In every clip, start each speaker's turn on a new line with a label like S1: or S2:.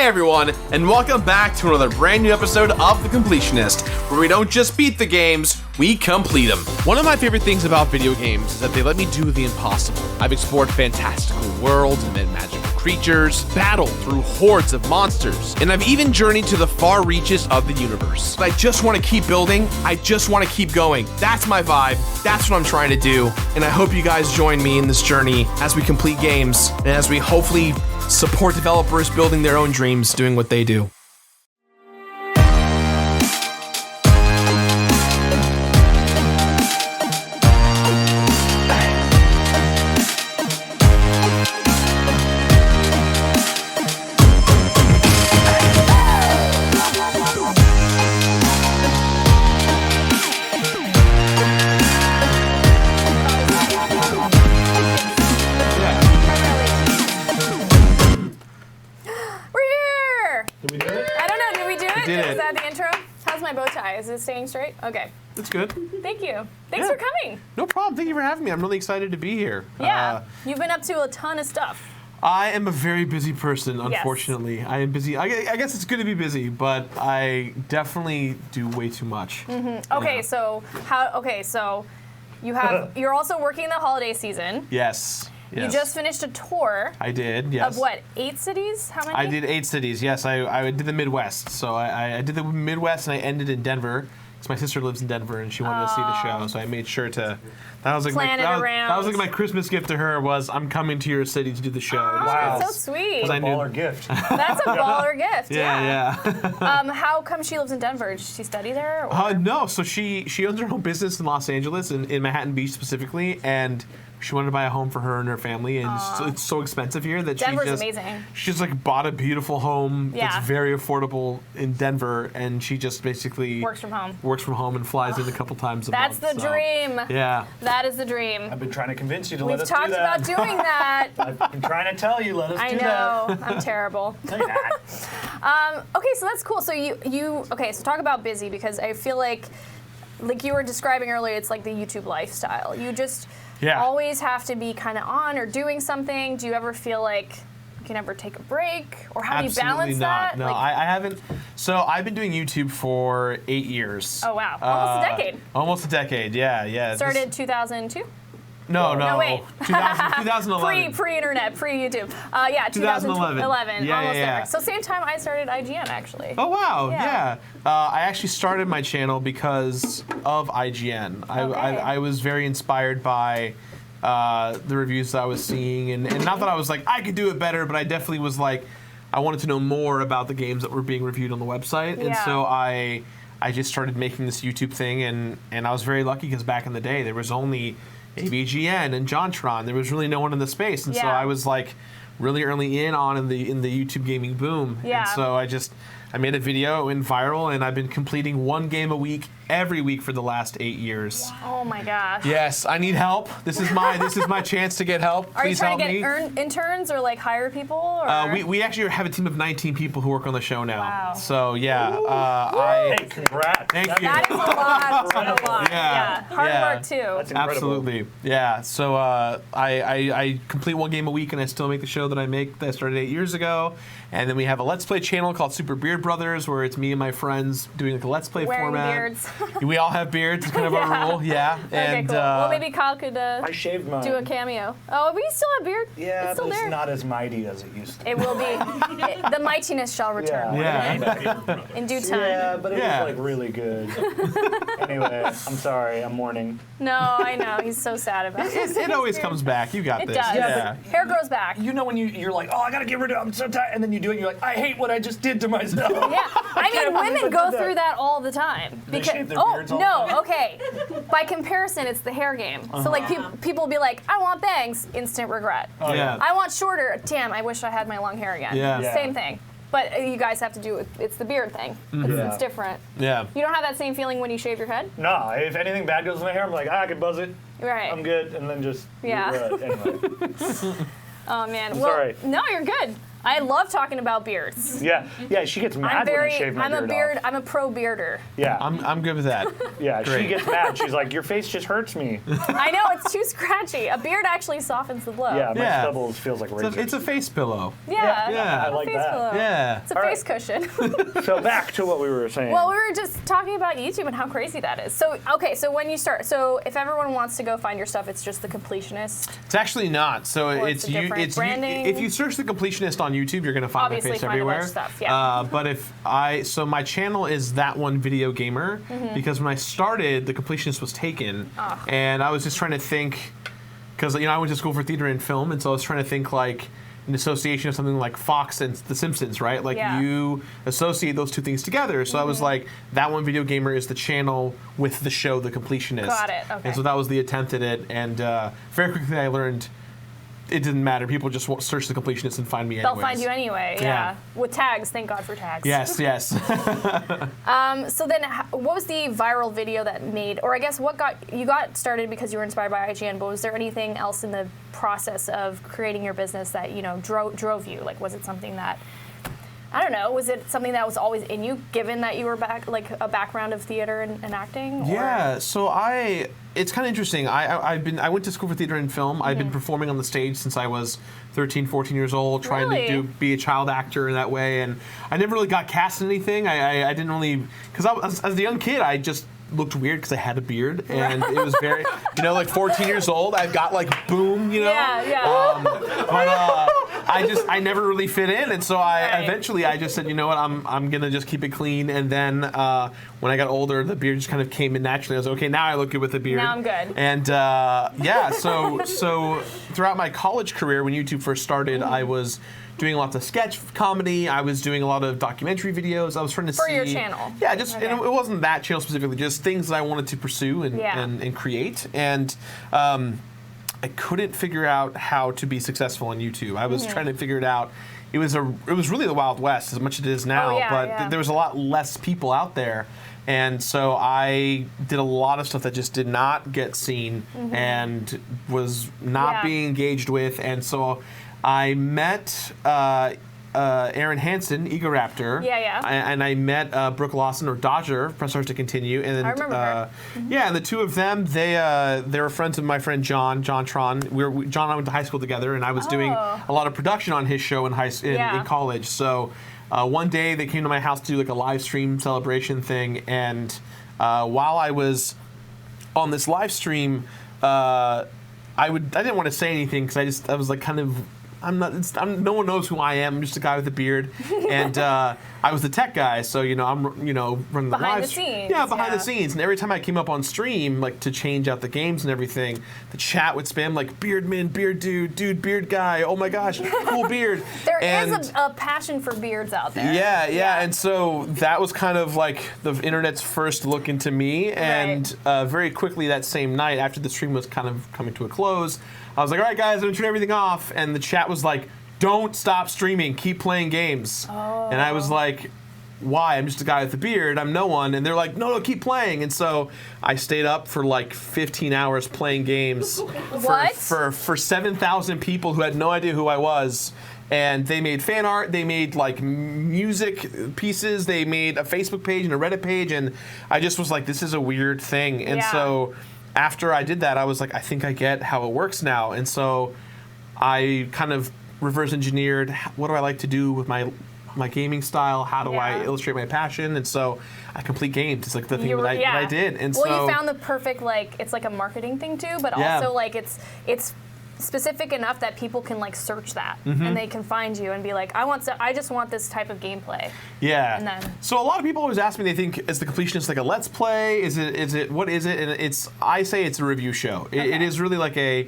S1: everyone, and welcome back to another brand new episode of The Completionist, where we don't just beat the games, we complete them. One of my favorite things about video games is that they let me do the impossible. I've explored fantastical worlds and met magical creatures, battled through hordes of monsters, and I've even journeyed to the far reaches of the universe. But I just want to keep building, I just want to keep going. That's my vibe, that's what I'm trying to do, and I hope you guys join me in this journey as we complete games, and as we hopefully support developers building their own dreams, doing what they do.
S2: Is it staying straight? Okay.
S1: That's good.
S2: Thank you. Thanks for coming.
S1: No problem. Thank you for having me. I'm really excited to be here.
S2: Yeah. You've been up to a ton of stuff.
S1: I am a very busy person, unfortunately. Yes. I am busy. I guess it's good to be busy, but I definitely do way too much.
S2: Mm-hmm. Okay, so you have you're also working the holiday season.
S1: Yes.
S2: You just finished a tour.
S1: I did, yes.
S2: Of what, 8 cities? How many?
S1: I did 8 cities, yes. I did the Midwest. So I did the Midwest and I ended in Denver. Because my sister lives in Denver and she wanted to see the show. So I made sure to, that was like my Christmas gift to her was, I'm coming to your city to do the show.
S2: Oh, wow. That's so sweet.
S3: That's a baller gift.
S2: That's a baller gift,
S1: yeah.
S2: How come she lives in Denver? Did she study there? Or?
S1: No, so she owns her own business in Los Angeles, in Manhattan Beach specifically, and she wanted to buy a home for her and her family, and it's so expensive here that
S2: Denver's amazing.
S1: She just like bought a beautiful home that's very affordable in Denver, and she just basically works from home and flies in a couple times a month.
S2: That's the dream.
S1: Yeah.
S2: That is the dream.
S3: I've been trying to convince you to let us do
S2: that. We've talked about doing that.
S3: I've been trying to tell you, let us do that.
S2: I know. I'm terrible. Okay, so that's cool. So so talk about busy, because I feel like you were describing earlier, it's like the YouTube lifestyle. You just always have to be kind of on or doing something. Do you ever feel like you can ever take a break? Or how do you balance that?
S1: No, I haven't. So I've been doing YouTube for 8 years.
S2: Oh, wow. Almost a decade.
S1: Almost a decade, yeah.
S2: Started 2002?
S1: No,
S2: wait.
S1: 2011.
S2: Pre-internet, pre-YouTube. 2011. Almost there. So same time I started IGN, actually.
S1: Oh, wow, yeah. I actually started my channel because of IGN. I was very inspired by the reviews that I was seeing, and not that I was like, I could do it better, but I definitely was like, I wanted to know more about the games that were being reviewed on the website, and so I just started making this YouTube thing, and I was very lucky because back in the day, there was only AVGN and JonTron. There was really no one in the space, and so I was like really early in the YouTube gaming boom.
S2: Yeah.
S1: And so I made a video, it went viral, and I've been completing one game a week every week for the last 8 years.
S2: Oh my gosh.
S1: Yes, I need help. This is my chance to get help. Please help me.
S2: Are you trying to get interns or like hire people? Or?
S1: We actually have a team of 19 people who work on the show now.
S2: Wow.
S1: So yeah,
S3: hey, congrats.
S1: Thank you.
S2: That is a lot.
S1: Yeah.
S2: Hard work too.
S3: That's incredible.
S1: Absolutely. Yeah. So I complete one game a week, and I still make the show that I started 8 years ago. And then we have a Let's Play channel called Super Beard Brothers, where it's me and my friends doing like a Let's Play format.
S2: Beards.
S1: We all have beards. It's kind of our rule. Yeah.
S2: Okay, cool. Well, maybe Kyle could
S3: I shaved mine.
S2: do a cameo. Oh, but you still have beard.
S3: Yeah,
S2: it's still
S3: but it's
S2: there.
S3: not as mighty as it used to.
S2: It will be. The mightiness shall return.
S1: Yeah.
S2: In due time.
S3: Yeah, but it was like really good. Anyway, I'm sorry. I'm mourning.
S2: No, I know. He's so sad about it.
S1: It always comes back. You got
S2: it
S1: this.
S2: It does.
S1: Yeah.
S2: Hair grows back.
S3: You know when you're like, oh, I gotta get rid of it. I'm so tired, and then you do it. And you're like, I hate what I just did to myself.
S2: Yeah, I mean, women go through that all the time.
S3: They shave their beards all the time?
S2: Okay. By comparison, it's the hair game. So like people will be like, I want bangs, instant regret.
S3: Oh, yeah.
S2: I want shorter. Damn, I wish I had my long hair again.
S1: Yeah.
S2: Same thing. But you guys have to do it. It's the beard thing. It's different.
S1: Yeah.
S2: You don't have that same feeling when you shave your head?
S3: No, if anything bad goes in my hair, I'm like, I can buzz it.
S2: Right.
S3: I'm good, and then just
S2: Yeah.
S3: anyway.
S2: Oh man.
S3: Sorry.
S2: No, you're good. I love talking about beards.
S3: Yeah, she gets mad when I shave my beard off.
S2: I'm a pro bearder.
S3: Yeah.
S1: I'm good with that.
S3: Yeah,
S1: Great.
S3: She gets mad. She's like, your face just hurts me.
S2: I know, it's too scratchy. A beard actually softens the blow.
S3: Yeah, my stubble feels like razors.
S1: It's a face pillow.
S2: Yeah.
S3: I like
S2: face
S3: that.
S2: pillow.
S1: Yeah.
S2: It's a face cushion.
S3: So back to what we were saying.
S2: Well, we were just talking about YouTube and how crazy that is. So, okay, so when you start, so if everyone wants to go find your stuff, it's just The Completionist?
S1: It's actually not. So
S2: it's branding.
S1: If you search The Completionist on YouTube, you're going to find my face everywhere.
S2: Stuff, yeah.
S1: But so my channel is That One Video Gamer, because when I started, The Completionist was taken, and I was just trying to think, because I went to school for theater and film, and so I was trying to think like an association of something like Fox and The Simpsons, right? Like you associate those two things together. So I was like, That One Video Gamer is the channel with the show The Completionist.
S2: Got it. Okay.
S1: And so that was the attempt at it, and very quickly I learned it didn't matter. People just search The Completionist and find me anyway.
S2: They'll find you anyway, yeah. With tags, thank God for tags.
S1: Yes.
S2: So then, what was the viral video that made, or I guess you got started because you were inspired by IGN, but was there anything else in the process of creating your business that, drove you? Like, was it something that, I don't know, was it something that was always in you, given that you were a background of theater and acting?
S1: Yeah, so it's kind of interesting. I went to school for theater and film. I've been performing on the stage since I was 13, 14 years old, trying to be a child actor in that way, and I never really got cast in anything. I didn't really, because as a young kid, I just looked weird because I had a beard, and it was very, like 14 years old, I've got like boom,
S2: Yeah.
S1: But I never really fit in, and so eventually I just said, you know what, I'm gonna just keep it clean, and then when I got older, the beard just kind of came in naturally. I was like, okay, now I look good with the beard.
S2: Now I'm good.
S1: And so throughout my college career, when YouTube first started, I was doing lots of sketch comedy. I was doing a lot of documentary videos. I was trying to see...
S2: For your channel?
S1: Yeah, and it wasn't that channel specifically, just things that I wanted to pursue and create. And I couldn't figure out how to be successful on YouTube. I was trying to figure it out. It was really the Wild West, as much as it is now, but there was a lot less people out there. And so I did a lot of stuff that just did not get seen and was not being engaged with. And so I met Aaron Hansen, Ego Raptor. And I met Brooke Lawson, or Dodger, Press Start to Continue. And
S2: I remember her.
S1: Yeah, and the two of them, they were friends of my friend John Tron. John and I went to high school together, and I was doing a lot of production on his show in college. So one day they came to my house to do like a live stream celebration thing, and while I was on this live stream, I didn't want to say anything because I was like kind of. No one knows who I am. I'm just a guy with a beard, and I was the tech guy. So I'm running the
S2: behind
S1: live
S2: the scenes.
S1: Yeah, behind the scenes. And every time I came up on stream, like to change out the games and everything, the chat would spam like beardman, beard dude, beard guy. Oh my gosh, cool beard.
S2: There is a passion for beards out there.
S1: Yeah. And so that was kind of like the internet's first look into me. And very quickly that same night, after the stream was kind of coming to a close, I was like, all right, guys, I'm going to turn everything off. And the chat was like, don't stop streaming. Keep playing games.
S2: Oh.
S1: And I was like, why? I'm just a guy with a beard. I'm no one. And they're like, no, keep playing. And so I stayed up for like 15 hours playing games for 7,000 people who had no idea who I was. And they made fan art, they made like music pieces, they made a Facebook page and a Reddit page. And I just was like, this is a weird thing. And so after I did that, I was like, I think I get how it works now. And so I kind of reverse engineered, what do I like to do with my gaming style? How do I illustrate my passion? And so I complete games. It's like the thing that I did. And
S2: you found the perfect, it's like a marketing thing too, but also like it's specific enough that people can like search that and they can find you and be like, I just want this type of gameplay.
S1: Yeah.
S2: And then,
S1: so a lot of people always ask me, they think, is The Completionist like a let's play? Is it what is it? And I say it's a review show. It is really like a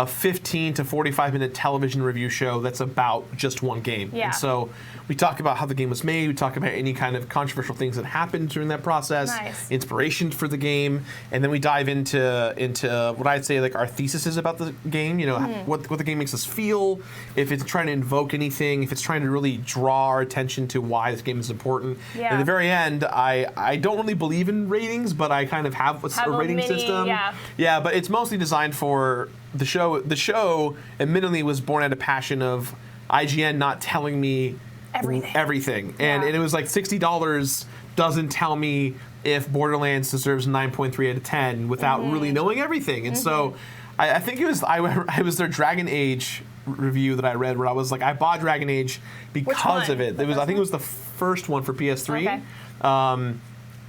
S1: 15 to 45 minute television review show that's about just one game.
S2: Yeah.
S1: And so we talk about how the game was made, we talk about any kind of controversial things that happened during that process, inspiration for the game, and then we dive into what I'd say like our theses about the game, what the game makes us feel, if it's trying to invoke anything, if it's trying to really draw our attention to why this game is important.
S2: Yeah.
S1: At the very end, I don't really believe in ratings, but I kind of have a rating system. Yeah, but it's mostly designed for the show. The show admittedly was born out of passion of IGN not telling me everything. And it was like $60 doesn't tell me if Borderlands deserves 9.3 out of 10 without really knowing everything. And so I think it was their Dragon Age review that I read where I was like, I bought Dragon Age because of it. I think it was the first one for PS3. Okay. And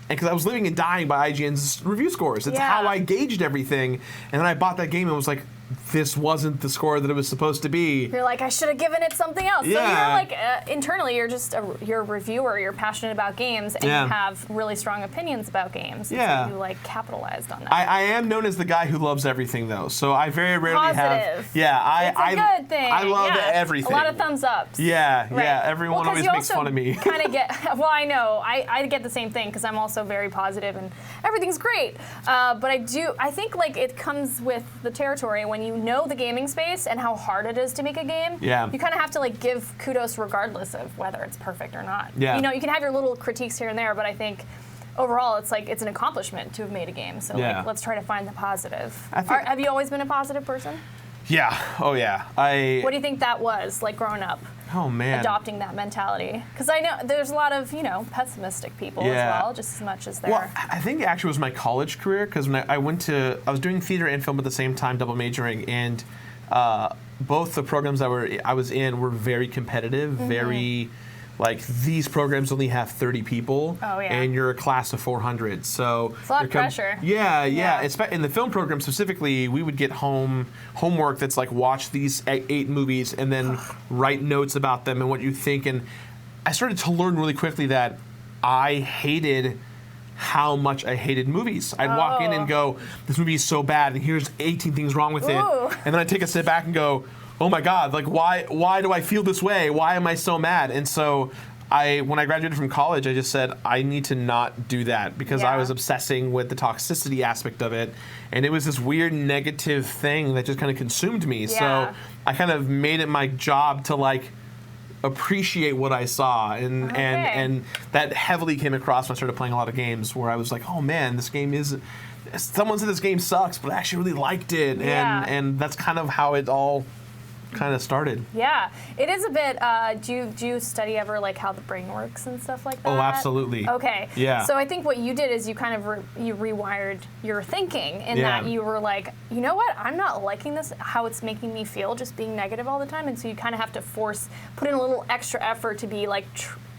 S1: because I was living and dying by IGN's review scores. It's how I gauged everything. And then I bought that game and was like, this wasn't the score that it was supposed to be.
S2: You're like, I should have given it something else. So you're like, internally, you're just you're a reviewer. You're passionate about games, and you have really strong opinions about games. Yeah. So you like capitalized on that.
S1: I am known as the guy who loves everything, though. So I very rarely have. Yeah,
S2: it's a good thing.
S1: I love everything.
S2: A lot of thumbs ups.
S1: Yeah, yeah. Everyone always makes fun of me.
S2: Kind of get. Well, I know. I get the same thing because I'm also very positive and everything's great. But I think like it comes with the territory when you know the gaming space and how hard it is to make a game. Yeah. You kind of have to like give kudos regardless of whether it's perfect or not. Yeah. You know, you can have your little critiques here and there, but I think overall it's like it's an accomplishment to have made a game. So like, let's try to find the positive. Have you always been a positive person?
S1: Yeah. Oh yeah.
S2: What do you think that was like growing up?
S1: Oh man.
S2: Adopting that mentality, because I know there's a lot of pessimistic people as well, just as much as there.
S1: Well, I think actually it was my college career because when I was doing theater and film at the same time, double majoring, and both the programs that I was in were very competitive, very. Like, these programs only have 30 people, and you're a class of 400. So
S2: it's a lot of pressure.
S1: Yeah. In the film program specifically, we would get homework that's like, watch these 8 movies and then write notes about them and what you think. And I started to learn really quickly that I hated how much I hated movies. I'd walk in and go, this movie is so bad, and here's 18 things wrong with it. And then I'd take a step back and go, oh my God, like why do I feel this way? Why am I so mad? And so when I graduated from college, I just said, I need to not do that because I was obsessing with the toxicity aspect of it. And it was this weird negative thing that just kind of consumed me. Yeah. So I kind of made it my job to like appreciate what I saw. And that heavily came across when I started playing a lot of games where I was like, oh man, someone said this game sucks, but I actually really liked it. And that's kind of how it all kind of started.
S2: Yeah, it is a bit. Do you study ever like how the brain works and stuff like that?
S1: Oh, absolutely.
S2: Okay.
S1: Yeah.
S2: So I think what you did is you kind of you rewired your thinking in that you were like, you know what, I'm not liking this, how it's making me feel, just being negative all the time, and so you kind of have to put in a little extra effort to be like,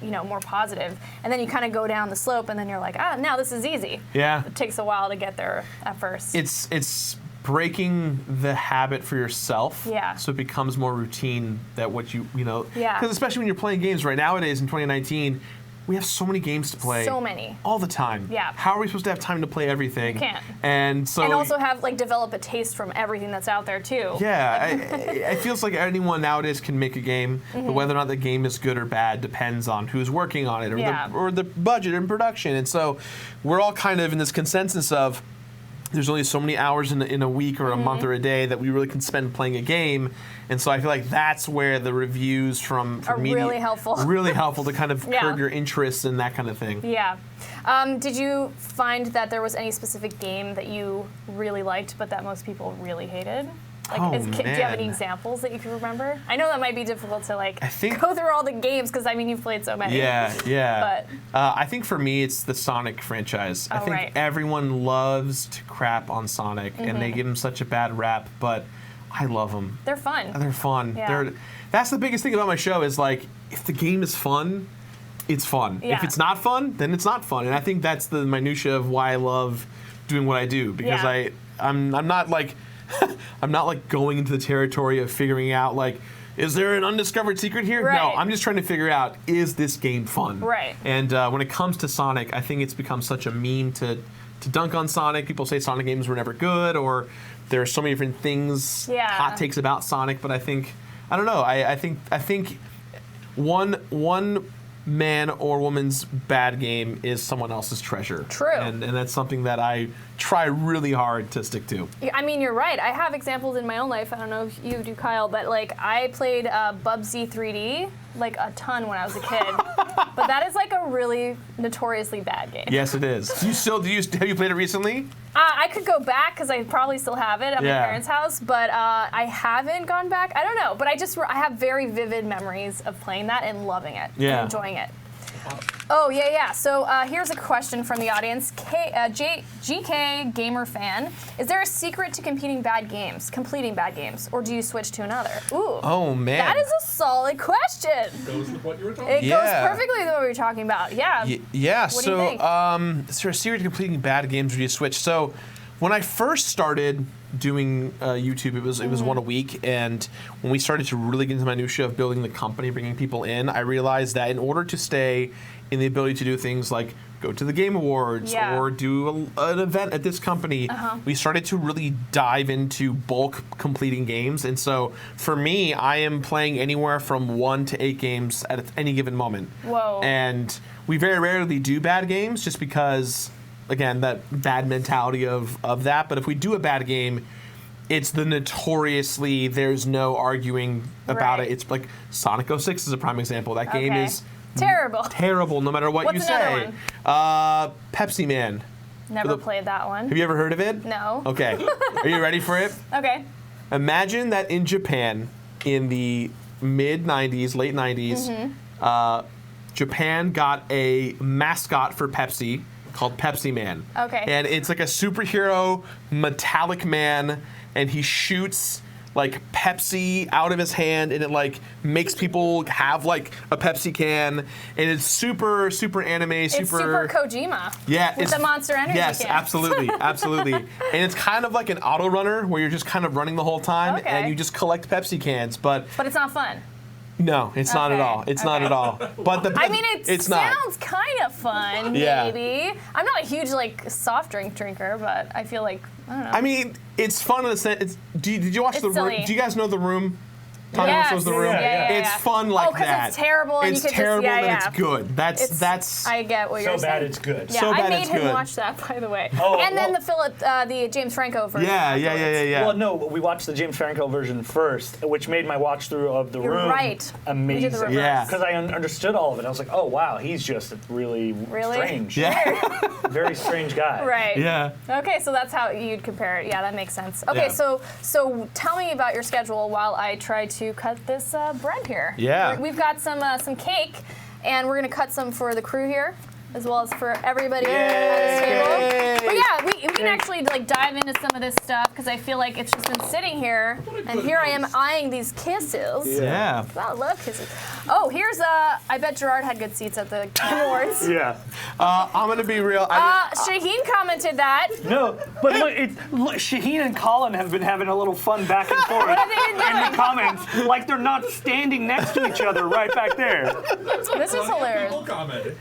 S2: more positive, and then you kind of go down the slope, and then you're like, now this is easy. Yeah. It takes a while to get there at first.
S1: It's breaking the habit for yourself, so it becomes more routine that what because especially when you're playing games right nowadays in 2019, we have so many games to play.
S2: So many.
S1: All the time. Yeah. How are we supposed to have time to play everything?
S2: You can't.
S1: And
S2: also have develop a taste from everything that's out there too.
S1: Yeah, it feels like anyone nowadays can make a game, but whether or not the game is good or bad depends on who's working on it or the budget and production. And so we're all kind of in this consensus of there's only so many hours in a week or a month or a day that we really can spend playing a game. And so I feel like that's where the reviews from media
S2: really helpful.
S1: Really helpful to kind of curb your interest in that kind of thing.
S2: Yeah. Did you find that there was any specific game that you really liked but that most people really hated? Do you have any examples that you can remember? I know that might be difficult to go through all the games because you've played so many.
S1: Yeah. But I think for me it's the Sonic franchise. I think everyone loves to crap on Sonic and they give him such a bad rap, but I love them.
S2: They're fun.
S1: They're fun. Yeah. That's the biggest thing about my show is if the game is fun, it's fun. Yeah. If it's not fun, then it's not fun. And I think that's the minutia of why I love doing what I do because I'm not I'm not going into the territory of figuring out is there an undiscovered secret here? Right. No, I'm just trying to figure out, is this game fun?
S2: Right.
S1: And when it comes to Sonic, I think it's become such a meme to dunk on Sonic. People say Sonic games were never good, or there are so many different things, hot takes about Sonic. But I don't know. I think one man or woman's bad game is someone else's treasure.
S2: True.
S1: And that's something that I try really hard to stick to.
S2: I mean, you're right. I have examples in my own life. I don't know if you do, Kyle, but I played Bubsy 3D a ton when I was a kid. But that is like a really notoriously bad game.
S1: Yes, it is. Have you played it recently?
S2: I could go back because I probably still have it at my parents' house, but I haven't gone back. I don't know, but I have very vivid memories of playing that and loving it, and enjoying it. Oh, yeah. So here's a question from the audience. GK Gamer Fan. Is there a secret to completing bad games, or do you switch to another? Ooh.
S1: Oh, man.
S2: That is a solid question.
S4: Goes with what you were talking
S2: about. It goes perfectly with what we were talking about. Yeah.
S1: Yeah.
S2: What do you think?
S1: Is there a secret to completing bad games, or do you switch? So when I first started doing YouTube, it was one a week, and when we started to really get into the minutia of building the company, bringing people in, I realized that in order to stay in the ability to do things like go to the Game Awards or do an event at this company, we started to really dive into bulk completing games. And so for me, I am playing anywhere from 1 to 8 games at any given moment.
S2: Whoa.
S1: And we very rarely do bad games just because, again, that bad mentality of that. But if we do a bad game, it's the notoriously, there's no arguing about it. It's like Sonic 06 is a prime example. That game is terrible no matter what you say. Pepsi Man.
S2: Never played that one.
S1: Have you ever heard of it?
S2: No.
S1: Okay. Are you ready for it?
S2: Okay.
S1: Imagine that in Japan in the mid 90s, late 90s, Japan got a mascot for Pepsi called Pepsi Man.
S2: Okay.
S1: And it's like a superhero metallic man, and he shoots like Pepsi out of his hand, and it like makes people have like a Pepsi can, and it's super anime,
S2: It's super Kojima.
S1: Yeah,
S2: with the Monster Energy
S1: yes,
S2: can.
S1: absolutely. And it's kind of like an auto runner where you're just kind of running the whole time, and you just collect Pepsi cans, but
S2: it's not fun.
S1: No, it's not at all. It's not at all. But
S2: it sounds kind of fun, maybe. I'm not a huge like soft drink drinker, but I feel like I don't know.
S1: I mean, it's fun in the sense. Did you watch The Room? Do you guys know The Room?
S2: Yes.
S1: The Room. It's fun like that.
S2: because it's terrible. And
S1: it's
S2: you could
S1: terrible,
S2: just,
S1: and it's good. That's.
S2: I get what you're saying.
S3: So bad it's good.
S2: Yeah,
S1: so bad
S2: I made
S1: it's
S2: him
S1: good.
S2: watch that, by the way.
S3: Then
S2: the James Franco version.
S1: Yeah.
S3: Well, no, we watched the James Franco version first, which made my watch through of The Room amazing.
S2: We did the reverse.
S1: Yeah.
S3: Because I understood all of it. I was like, oh wow, he's just really strange.
S1: Yeah.
S3: Very strange guy.
S2: Right.
S1: Yeah.
S2: Okay, so that's how you'd compare it. Yeah, that makes sense. Okay, so tell me about your schedule while I try to cut this bread here.
S1: Yeah.
S2: We've got some cake, and we're gonna cut some for the crew here, as well as for everybody at this table. But yeah, we can actually like dive into some of this stuff because I feel like it's just been sitting here, and here I am eyeing these kisses.
S1: Yeah.
S2: Wow, I love kisses. Oh, here's I bet Gerard had good seats at the awards.
S3: Yeah.
S1: I'm gonna be real.
S2: Shaheen commented that.
S3: No, but look, Shaheen and Colin have been having a little fun back and forth
S2: What have they been doing?
S3: in the comments, like they're not standing next to each other right back there.
S2: This is hilarious.
S4: People commented.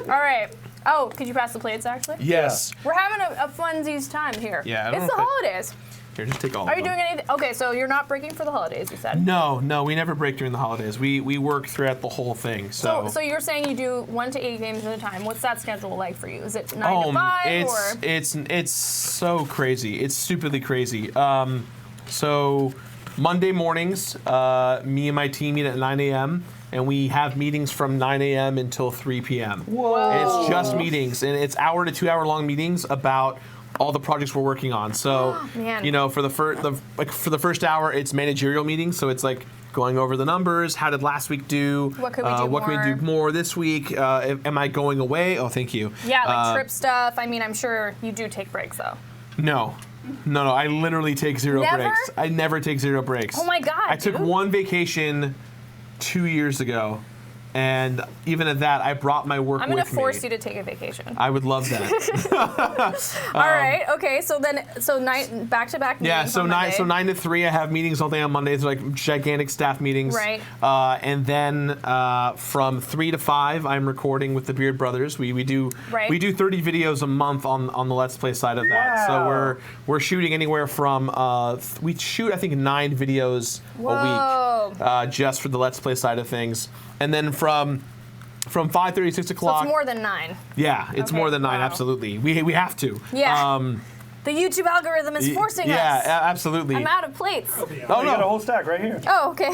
S2: All right. Oh, could you pass the plates, actually?
S1: Yes.
S2: We're having a funsies time here.
S1: Yeah, I don't
S2: It's
S1: know
S2: the
S1: if
S2: holidays.
S1: Here, just take all
S2: Are
S1: of
S2: you
S1: them.
S2: doing anything? Okay, so you're not breaking for the holidays, you said.
S1: No, we never break during the holidays. We work throughout the whole thing. So
S2: you're saying you do 1 to 8 games at a time. What's that schedule like for you? Is it 9 to 5 or?
S1: It's so crazy. It's stupidly crazy. So Monday mornings, me and my team meet at 9 a.m. and we have meetings from 9 a.m. until 3 p.m.
S3: Whoa.
S1: And it's just meetings, and it's hour to 2 hour long meetings about all the projects we're working on. So, for the first hour, it's managerial meetings. So it's like going over the numbers. How did last week do?
S2: What could we do
S1: What can we do more this week? Am I going away? Oh, thank you.
S2: Yeah, like trip stuff. I mean, I'm sure you do take breaks though.
S1: No. I literally take zero breaks. I never take 0 breaks.
S2: Oh my God.
S1: I took one vacation 2 years ago. And even at that, I brought my work with me.
S2: I'm going to force you to take a vacation.
S1: I would love that.
S2: All right. Okay. So back-to-back meetings.
S1: Yeah. So 9 to 3, I have meetings all day on Mondays, like gigantic staff meetings.
S2: Right.
S1: And then from 3 to 5, I'm recording with the Beard Brothers. We do 30 videos a month on the Let's Play side of that.
S3: Wow.
S1: So we're shooting anywhere from we shoot I think 9 videos a week just for the Let's Play side of things. And then from 5:30 to 6 o'clock.
S2: So it's more than 9.
S1: Yeah, it's more than 9. Absolutely, we have to.
S2: Yeah. The YouTube algorithm is forcing us.
S1: Yeah, absolutely.
S2: I'm out of plates.
S3: Oh, no. You got a whole stack right here.
S2: Oh, okay.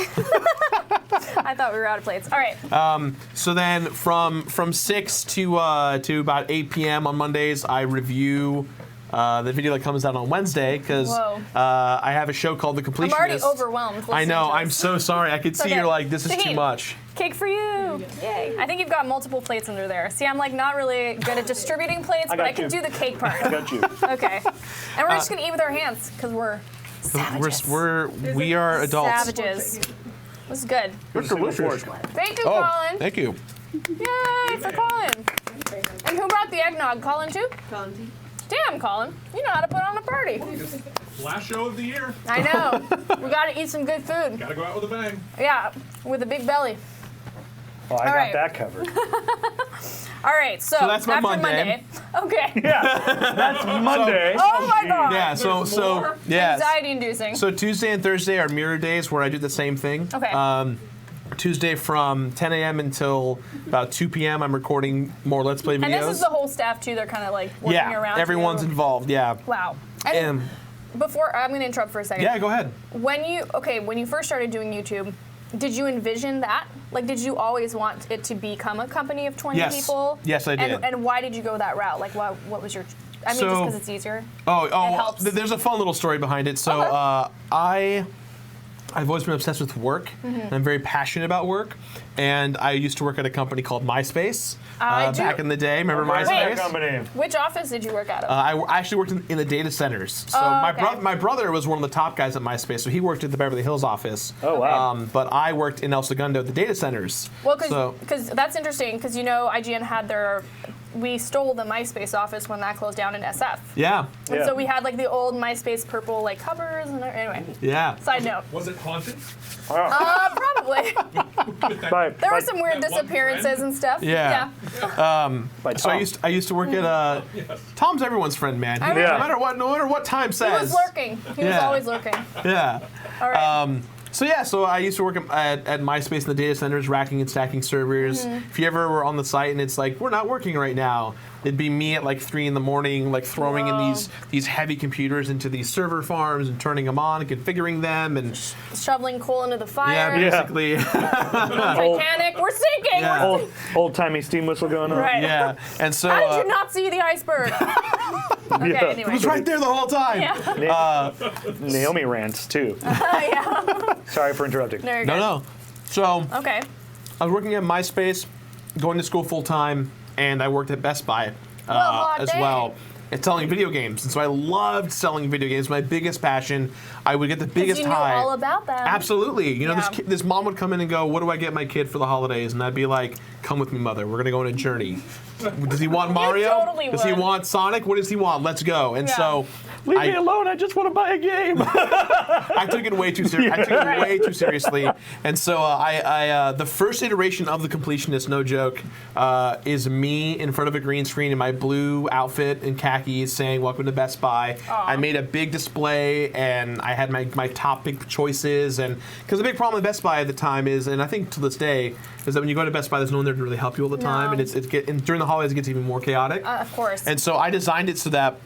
S2: I thought we were out of plates. All right.
S1: So then from 6 to about 8 p.m. on Mondays, I review the video that comes out on Wednesday because I have a show called The Completionist.
S2: I'm already overwhelmed.
S1: I know. I'm so sorry. I could see you're like, this is too much.
S2: Cake for you. Yay. I think you've got multiple plates under there. See, I'm like not really good at distributing plates, but I can do the cake part.
S3: I got you.
S2: Okay. And we're just going to eat with our hands because we're savages.
S1: We are adults.
S2: Savages. This is good.
S1: You're delicious.
S2: Thank you, Colin.
S1: Thank you.
S2: Yay for Colin. And who brought the eggnog? Colin too?
S4: Colin.
S2: Damn, Colin. You know how to put on a party.
S5: Last show of the year.
S2: I know. We got to eat some good food.
S5: Gotta go out with a bang.
S2: Yeah, with a big belly.
S3: Well, I got that covered.
S2: All right, so
S1: that's my
S2: after
S1: Monday.
S2: Okay.
S3: Yeah, that's Monday.
S2: Oh my God.
S1: Yeah, so
S2: Anxiety-inducing.
S1: So Tuesday and Thursday are mirror days where I do the same thing.
S2: Okay.
S1: Tuesday from 10 a.m. until about 2 p.m. I'm recording more Let's Play videos.
S2: And this is the whole staff too. They're kind of like working around.
S1: Everyone's involved. Yeah.
S2: Wow. And before I'm going to interrupt for a second.
S1: Yeah, go ahead.
S2: When you first started doing YouTube, did you envision that? Like, did you always want it to become a company of 20 people?
S1: Yes, I did.
S2: And why did you go that route? Like, what was your? I mean, just because it's easier.
S1: Oh,
S2: it helps.
S1: There's a fun little story behind it. So I've always been obsessed with work. And I'm very passionate about work. And I used to work at a company called MySpace back in the day. Remember MySpace?
S3: Company.
S2: Which office did you work out of?
S1: I actually worked in the data centers. So my brother was one of the top guys at MySpace. So he worked at the Beverly Hills office.
S3: Oh, wow.
S1: But I worked in El Segundo at the data centers.
S2: Well, because that's interesting. Because IGN had we stole the MySpace office when that closed down in SF.
S1: Yeah.
S2: And so we had like the old MySpace purple like covers and anyway.
S1: Yeah.
S2: Side note.
S5: Was it haunted?
S2: Probably. There were some weird disappearances and stuff.
S1: Yeah. So I used to work at Tom's everyone's friend, man. No matter what time says.
S2: He was lurking. He was always lurking.
S1: Yeah.
S2: All right.
S1: So I used to work at MySpace in the data centers, racking and stacking servers. If you ever were on the site and it's like, we're not working right now, it'd be me at like 3 a.m, like throwing in these heavy computers into these server farms and turning them on and configuring them and
S2: shoveling coal into the fire.
S1: Yeah, basically.
S2: Titanic, we're sinking.
S1: Yeah.
S3: Old-timey steam whistle going on.
S2: Right.
S1: Yeah. And so
S2: how did you not see the iceberg? Okay, anyway.
S1: It was right there the whole time.
S2: Yeah.
S3: Naomi rants too. Sorry for interrupting.
S1: No. So
S2: okay.
S1: I was working at MySpace, going to school full time, and I worked at Best Buy as well. And selling video games, and so I loved selling video games. My biggest passion. I would get the biggest high.
S2: You knew all about them.
S1: Absolutely. This mom would come in and go, "What do I get my kid for the holidays?" And I'd be like, "Come with me, mother. We're gonna go on a journey." Does he want Mario?
S2: Totally
S1: does he want Sonic? What does he want? Let's go. And so
S3: leave me alone. I just want to buy a game.
S1: I took it way too seriously. And so the first iteration of The Completionist, no joke, is me in front of a green screen in my blue outfit and khakis saying, "Welcome to Best Buy." Aww. I made a big display and I had my top big choices. And because the big problem with Best Buy at the time is, and I think to this day, is that when you go to Best Buy, there's no one there to really help you all the time. And and during the holidays, it gets even more chaotic.
S2: Of course.
S1: And so I designed it so that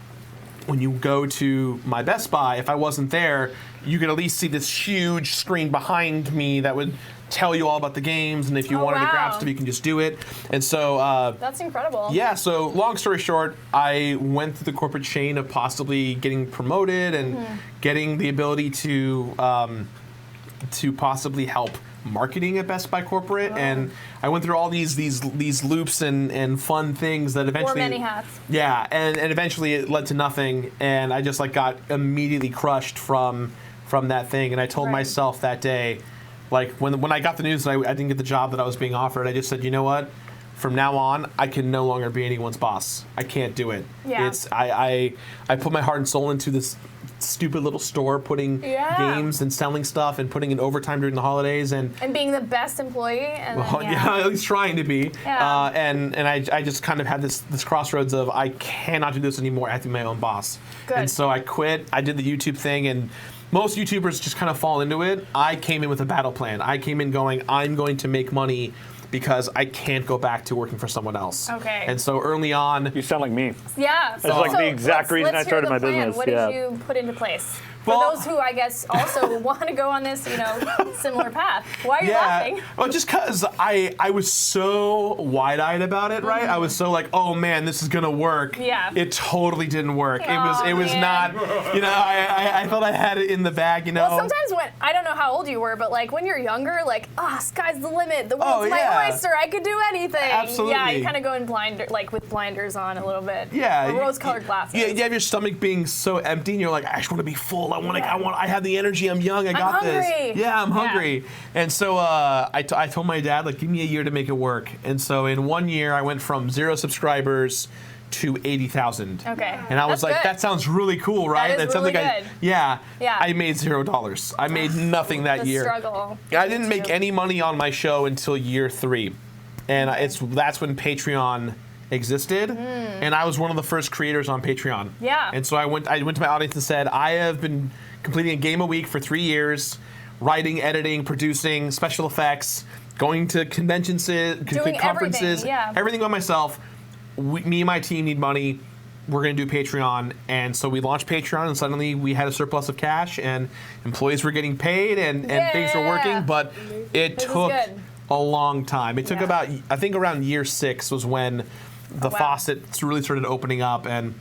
S1: when you go to my Best Buy, if I wasn't there, you could at least see this huge screen behind me that would tell you all about the games, and if you wanted to grab stuff, you can just do it. And so
S2: that's incredible.
S1: Yeah. So long story short, I went through the corporate chain of possibly getting promoted and getting the ability to possibly help marketing at Best Buy corporate, and I went through all these loops and fun things that eventually
S2: wore many hats.
S1: Yeah, and eventually it led to nothing, and I just got immediately crushed from that thing, and I told myself that day, like when I got the news that I didn't get the job that I was being offered, I just said, you know what? From now on, I can no longer be anyone's boss. I can't do it.
S2: Yeah.
S1: I put my heart and soul into this stupid little store, putting games and selling stuff and putting in overtime during the holidays and
S2: being the best employee. And
S1: at least trying to be. Yeah. And I just kind of had this crossroads of I cannot do this anymore. I have to be my own boss.
S2: Good.
S1: And so I quit. I did the YouTube thing, and most YouTubers just kind of fall into it. I came in with a battle plan. I came in going, I'm going to make money because I can't go back to working for someone else.
S2: Okay.
S1: And so early on,
S3: You sound like me.
S2: Yeah.
S3: That's like the exact reason I started my business.
S2: What did you put into place? For those who, I guess, also want to go on this, similar path. Why are you laughing?
S1: Well, just because I was so wide-eyed about it, right? I was so like, oh man, this is gonna work.
S2: Yeah.
S1: It totally didn't work.
S2: Oh,
S1: it was not. I thought I had it in the bag.
S2: Well, sometimes when I don't know how old you were, but like when you're younger, like sky's the limit. The world's my oyster. I could do anything.
S1: Absolutely.
S2: Yeah, you kind of go in with blinders on a little bit.
S1: Yeah.
S2: Or rose-colored glasses.
S1: Yeah, you have your stomach being so empty, and you're like, I just want to be full. I have the energy. I'm young. I got this. Yeah, I'm hungry. And so I told my dad, like, give me a year to make it work. And so in 1 year, I went from 0 subscribers to 80,000.
S2: Okay.
S1: And I was like,
S2: good.
S1: that sounds really cool, right?
S2: That is
S1: sounds
S2: really
S1: like
S2: good.
S1: I made $0. I made nothing that year.
S2: Struggle.
S1: I didn't make any money on my show until year 3. And that's when Patreon existed, and I was one of the first creators on Patreon.
S2: Yeah.
S1: And so I went to my audience and said, I have been completing a game a week for 3 years, writing, editing, producing, special effects, going to conventions, conferences, everything by myself. Me and my team need money. We're going to do Patreon. And so we launched Patreon, and suddenly we had a surplus of cash, and employees were getting paid, and things were working, but it took a long time. It took about, I think around year 6 was when the faucet really started opening up, and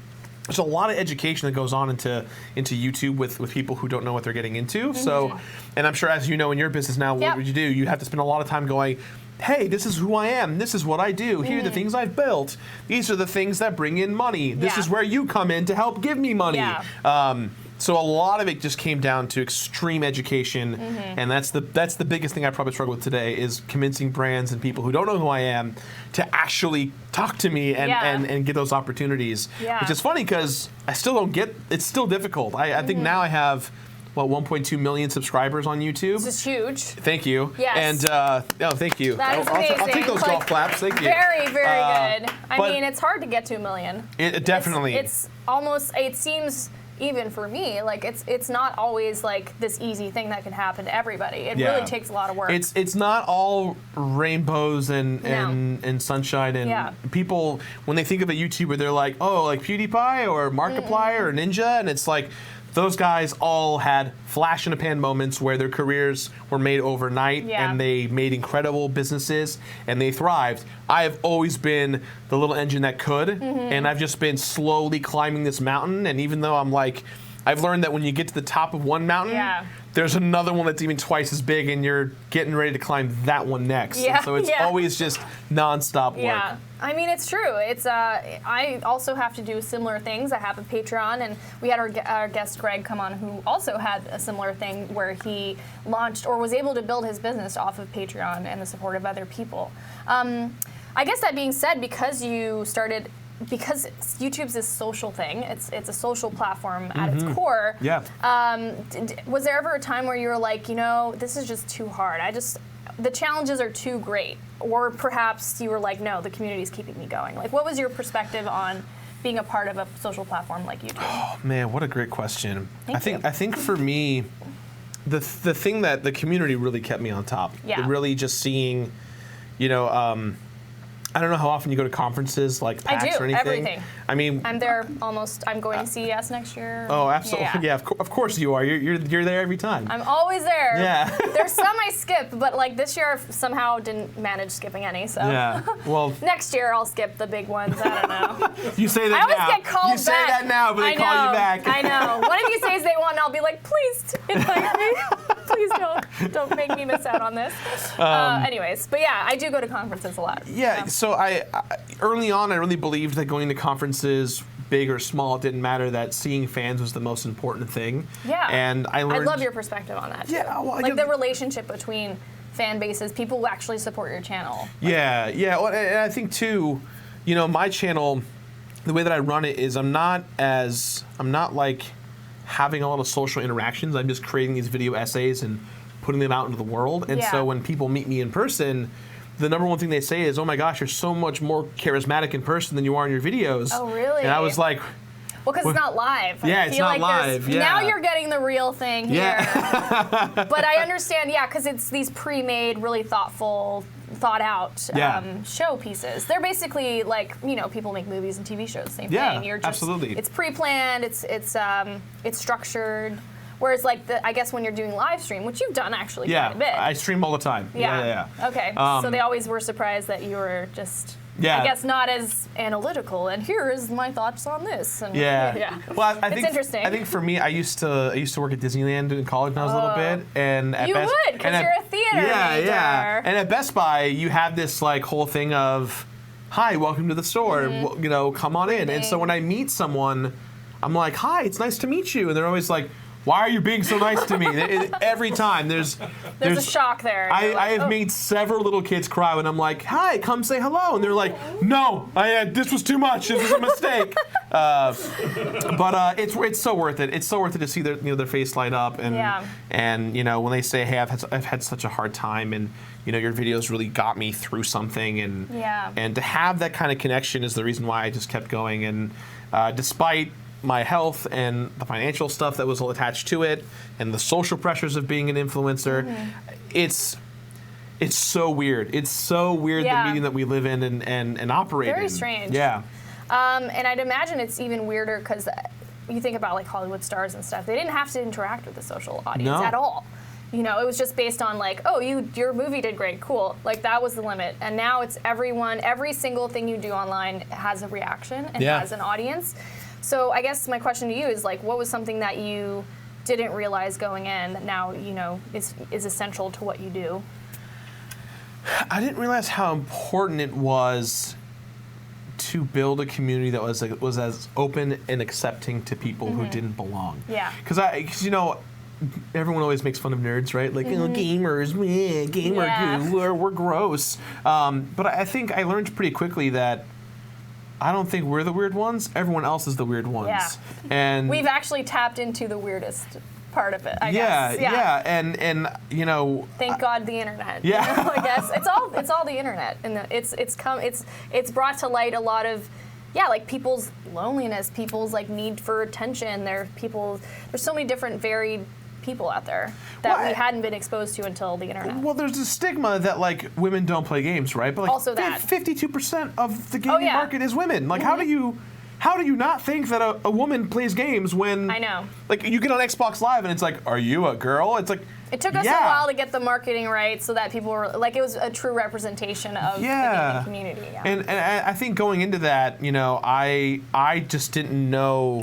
S1: there's a lot of education that goes on into YouTube with people who don't know what they're getting into. So, and I'm sure as you know in your business now, what would you do? You have to spend a lot of time going, hey, this is who I am. This is what I do. Here are the things I've built. These are the things that bring in money. This is where you come in to help give me money. So a lot of it just came down to extreme education, and that's the biggest thing I probably struggle with today is convincing brands and people who don't know who I am to actually talk to me and get those opportunities. Which is funny because I still don't get. It's still difficult. I think now I have 1.2 million subscribers on YouTube.
S2: This is huge.
S1: Thank you.
S2: Yes.
S1: And thank you.
S2: That is amazing.
S1: I'll take those golf claps. Thank you.
S2: Very, very good. I mean, it's hard to get to 1 million.
S1: It definitely.
S2: It's almost. It seems. Even for me, like it's not always like this easy thing that can happen to everybody. It really takes a lot of work.
S1: It's not all rainbows and sunshine and people when they think of a YouTuber, they're like, oh, like PewDiePie or Markiplier or Ninja, and it's like those guys all had flash in the pan moments where their careers were made overnight and they made incredible businesses and they thrived. I have always been the little engine that could, and I've just been slowly climbing this mountain. And even though I'm like, I've learned that when you get to the top of one mountain, there's another one that's even twice as big, and you're getting ready to climb that one next. And so it's always just nonstop work.
S2: Yeah. I mean, it's true. It's I also have to do similar things. I have a Patreon, and we had our guest Greg come on, who also had a similar thing where he launched or was able to build his business off of Patreon and the support of other people. I guess that being said, because YouTube's this social thing, it's a social platform at its core.
S1: Yeah.
S2: Was there ever a time where you were like, this is just too hard? The challenges are too great, or perhaps you were like, no, the community's keeping me going. Like, what was your perspective on being a part of a social platform like YouTube?
S1: Oh man, what a great question.
S2: I
S1: think for me, the thing that the community really kept me on top. Really just seeing, I don't know how often you go to conferences like PAX or anything.
S2: Everything.
S1: I mean,
S2: I'm there almost. I'm going to CES next year.
S1: Oh, absolutely. Yeah, of course you are. You're there every time.
S2: I'm always there.
S1: Yeah.
S2: There's some I skip, but like this year I somehow didn't manage skipping any. So
S1: yeah. Well,
S2: next year I'll skip the big ones. I don't know.
S1: You say that now.
S2: I always get called back.
S1: You say that now, but they call you back.
S2: I know. One of you says they want, and I'll be like, please invite me. Please don't make me miss out on this. Anyways, but yeah, I do go to conferences a lot.
S1: Yeah. So I early on I really believed that going to conferences, big or small, it didn't matter, that seeing fans was the most important thing.
S2: Yeah.
S1: And I learned.
S2: I love your perspective on that.
S1: Yeah. Well,
S2: like the relationship between fan bases, people who actually support your channel.
S1: Yeah. Well, and I think too, my channel, the way that I run it is I'm not like having a lot of social interactions. I'm just creating these video essays and putting them out into the world. And so when people meet me in person, the number one thing they say is, oh my gosh, you're so much more charismatic in person than you are in your videos.
S2: Oh, really?
S1: And I was like...
S2: Well, because it's not live.
S1: Yeah, it's not live. Yeah.
S2: Now you're getting the real thing here.
S1: Yeah.
S2: But I understand, because it's these pre-made, really thoughtful thought out show pieces. They're basically like, people make movies and TV shows, same thing. You're just,
S1: absolutely.
S2: It's pre-planned, it's structured. Whereas like I guess when you're doing live stream, which you've done actually quite a bit.
S1: I stream all the time. Yeah.
S2: Okay. So they always were surprised that you were just I guess not as analytical, and here is my thoughts on this. And,
S1: Well, I think
S2: it's interesting.
S1: I think for me, I used to work at Disneyland in college when I was a little bit, and at
S2: you would because you're a theater major.
S1: Yeah. And at Best Buy, you have this like whole thing of, "Hi, welcome to the store. Come on in." And so when I meet someone, I'm like, "Hi, it's nice to meet you," and they're always like, "Why are you being so nice to me?" Every time there's
S2: a shock there.
S1: I have made several little kids cry when I'm like, "Hi, come say hello," and they're like, "No, this was too much. This was a mistake." But it's so worth it. It's so worth it to see their face light up and when they say, "Hey, I've had such a hard time," and your videos really got me through something, and to have that kind of connection is the reason why I just kept going. And despite my health and the financial stuff that was all attached to it, and the social pressures of being an influencer, it's so weird. It's so weird the medium that we live in and operate in.
S2: Very strange.
S1: Yeah.
S2: And I'd imagine it's even weirder because you think about like Hollywood stars and stuff. They didn't have to interact with the social audience at all. It was just based on like, oh, your movie did great, cool. Like that was the limit. And now it's every single thing you do online has a reaction and has an audience. So I guess my question to you is like, what was something that you didn't realize going in that now is essential to what you do?
S1: I didn't realize how important it was to build a community that was as open and accepting to people who didn't belong.
S2: Yeah.
S1: Because everyone always makes fun of nerds, right? Like, gamers, goo, we're gross. But I think I learned pretty quickly that I don't think we're the weird ones. Everyone else is the weird ones.
S2: Yeah.
S1: And
S2: we've actually tapped into the weirdest part of it, I guess.
S1: Yeah. And
S2: thank God the internet.
S1: Yeah.
S2: I guess it's all the internet, and it's brought to light a lot of like people's loneliness, people's like need for attention. There's so many different varied people out there that we hadn't been exposed to until the internet.
S1: Well, there's a stigma that like women don't play games, right? But like
S2: also that
S1: 52% of the gaming market is women. Like how do you not think that a woman plays games when
S2: I know.
S1: Like you get on Xbox Live and it's like, are you a girl? It's like
S2: it took us a while to get the marketing right so that people were like it was a true representation of the gaming community. Yeah.
S1: And I think going into that, I just didn't know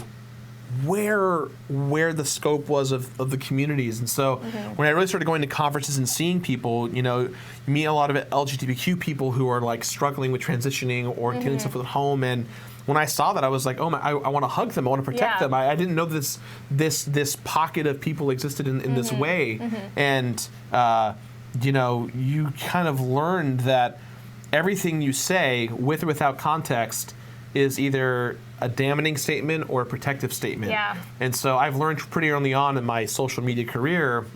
S1: where the scope was of the communities. And so when I really started going to conferences and seeing people, you meet a lot of LGBTQ people who are like struggling with transitioning or dealing stuff with at home. And when I saw that, I was like, oh my, I want to hug them. I want to protect them. I didn't know this pocket of people existed in this way. And, you kind of learned that everything you say with or without context is either a damning statement or a protective statement.
S2: Yeah.
S1: And so I've learned pretty early on in my social media career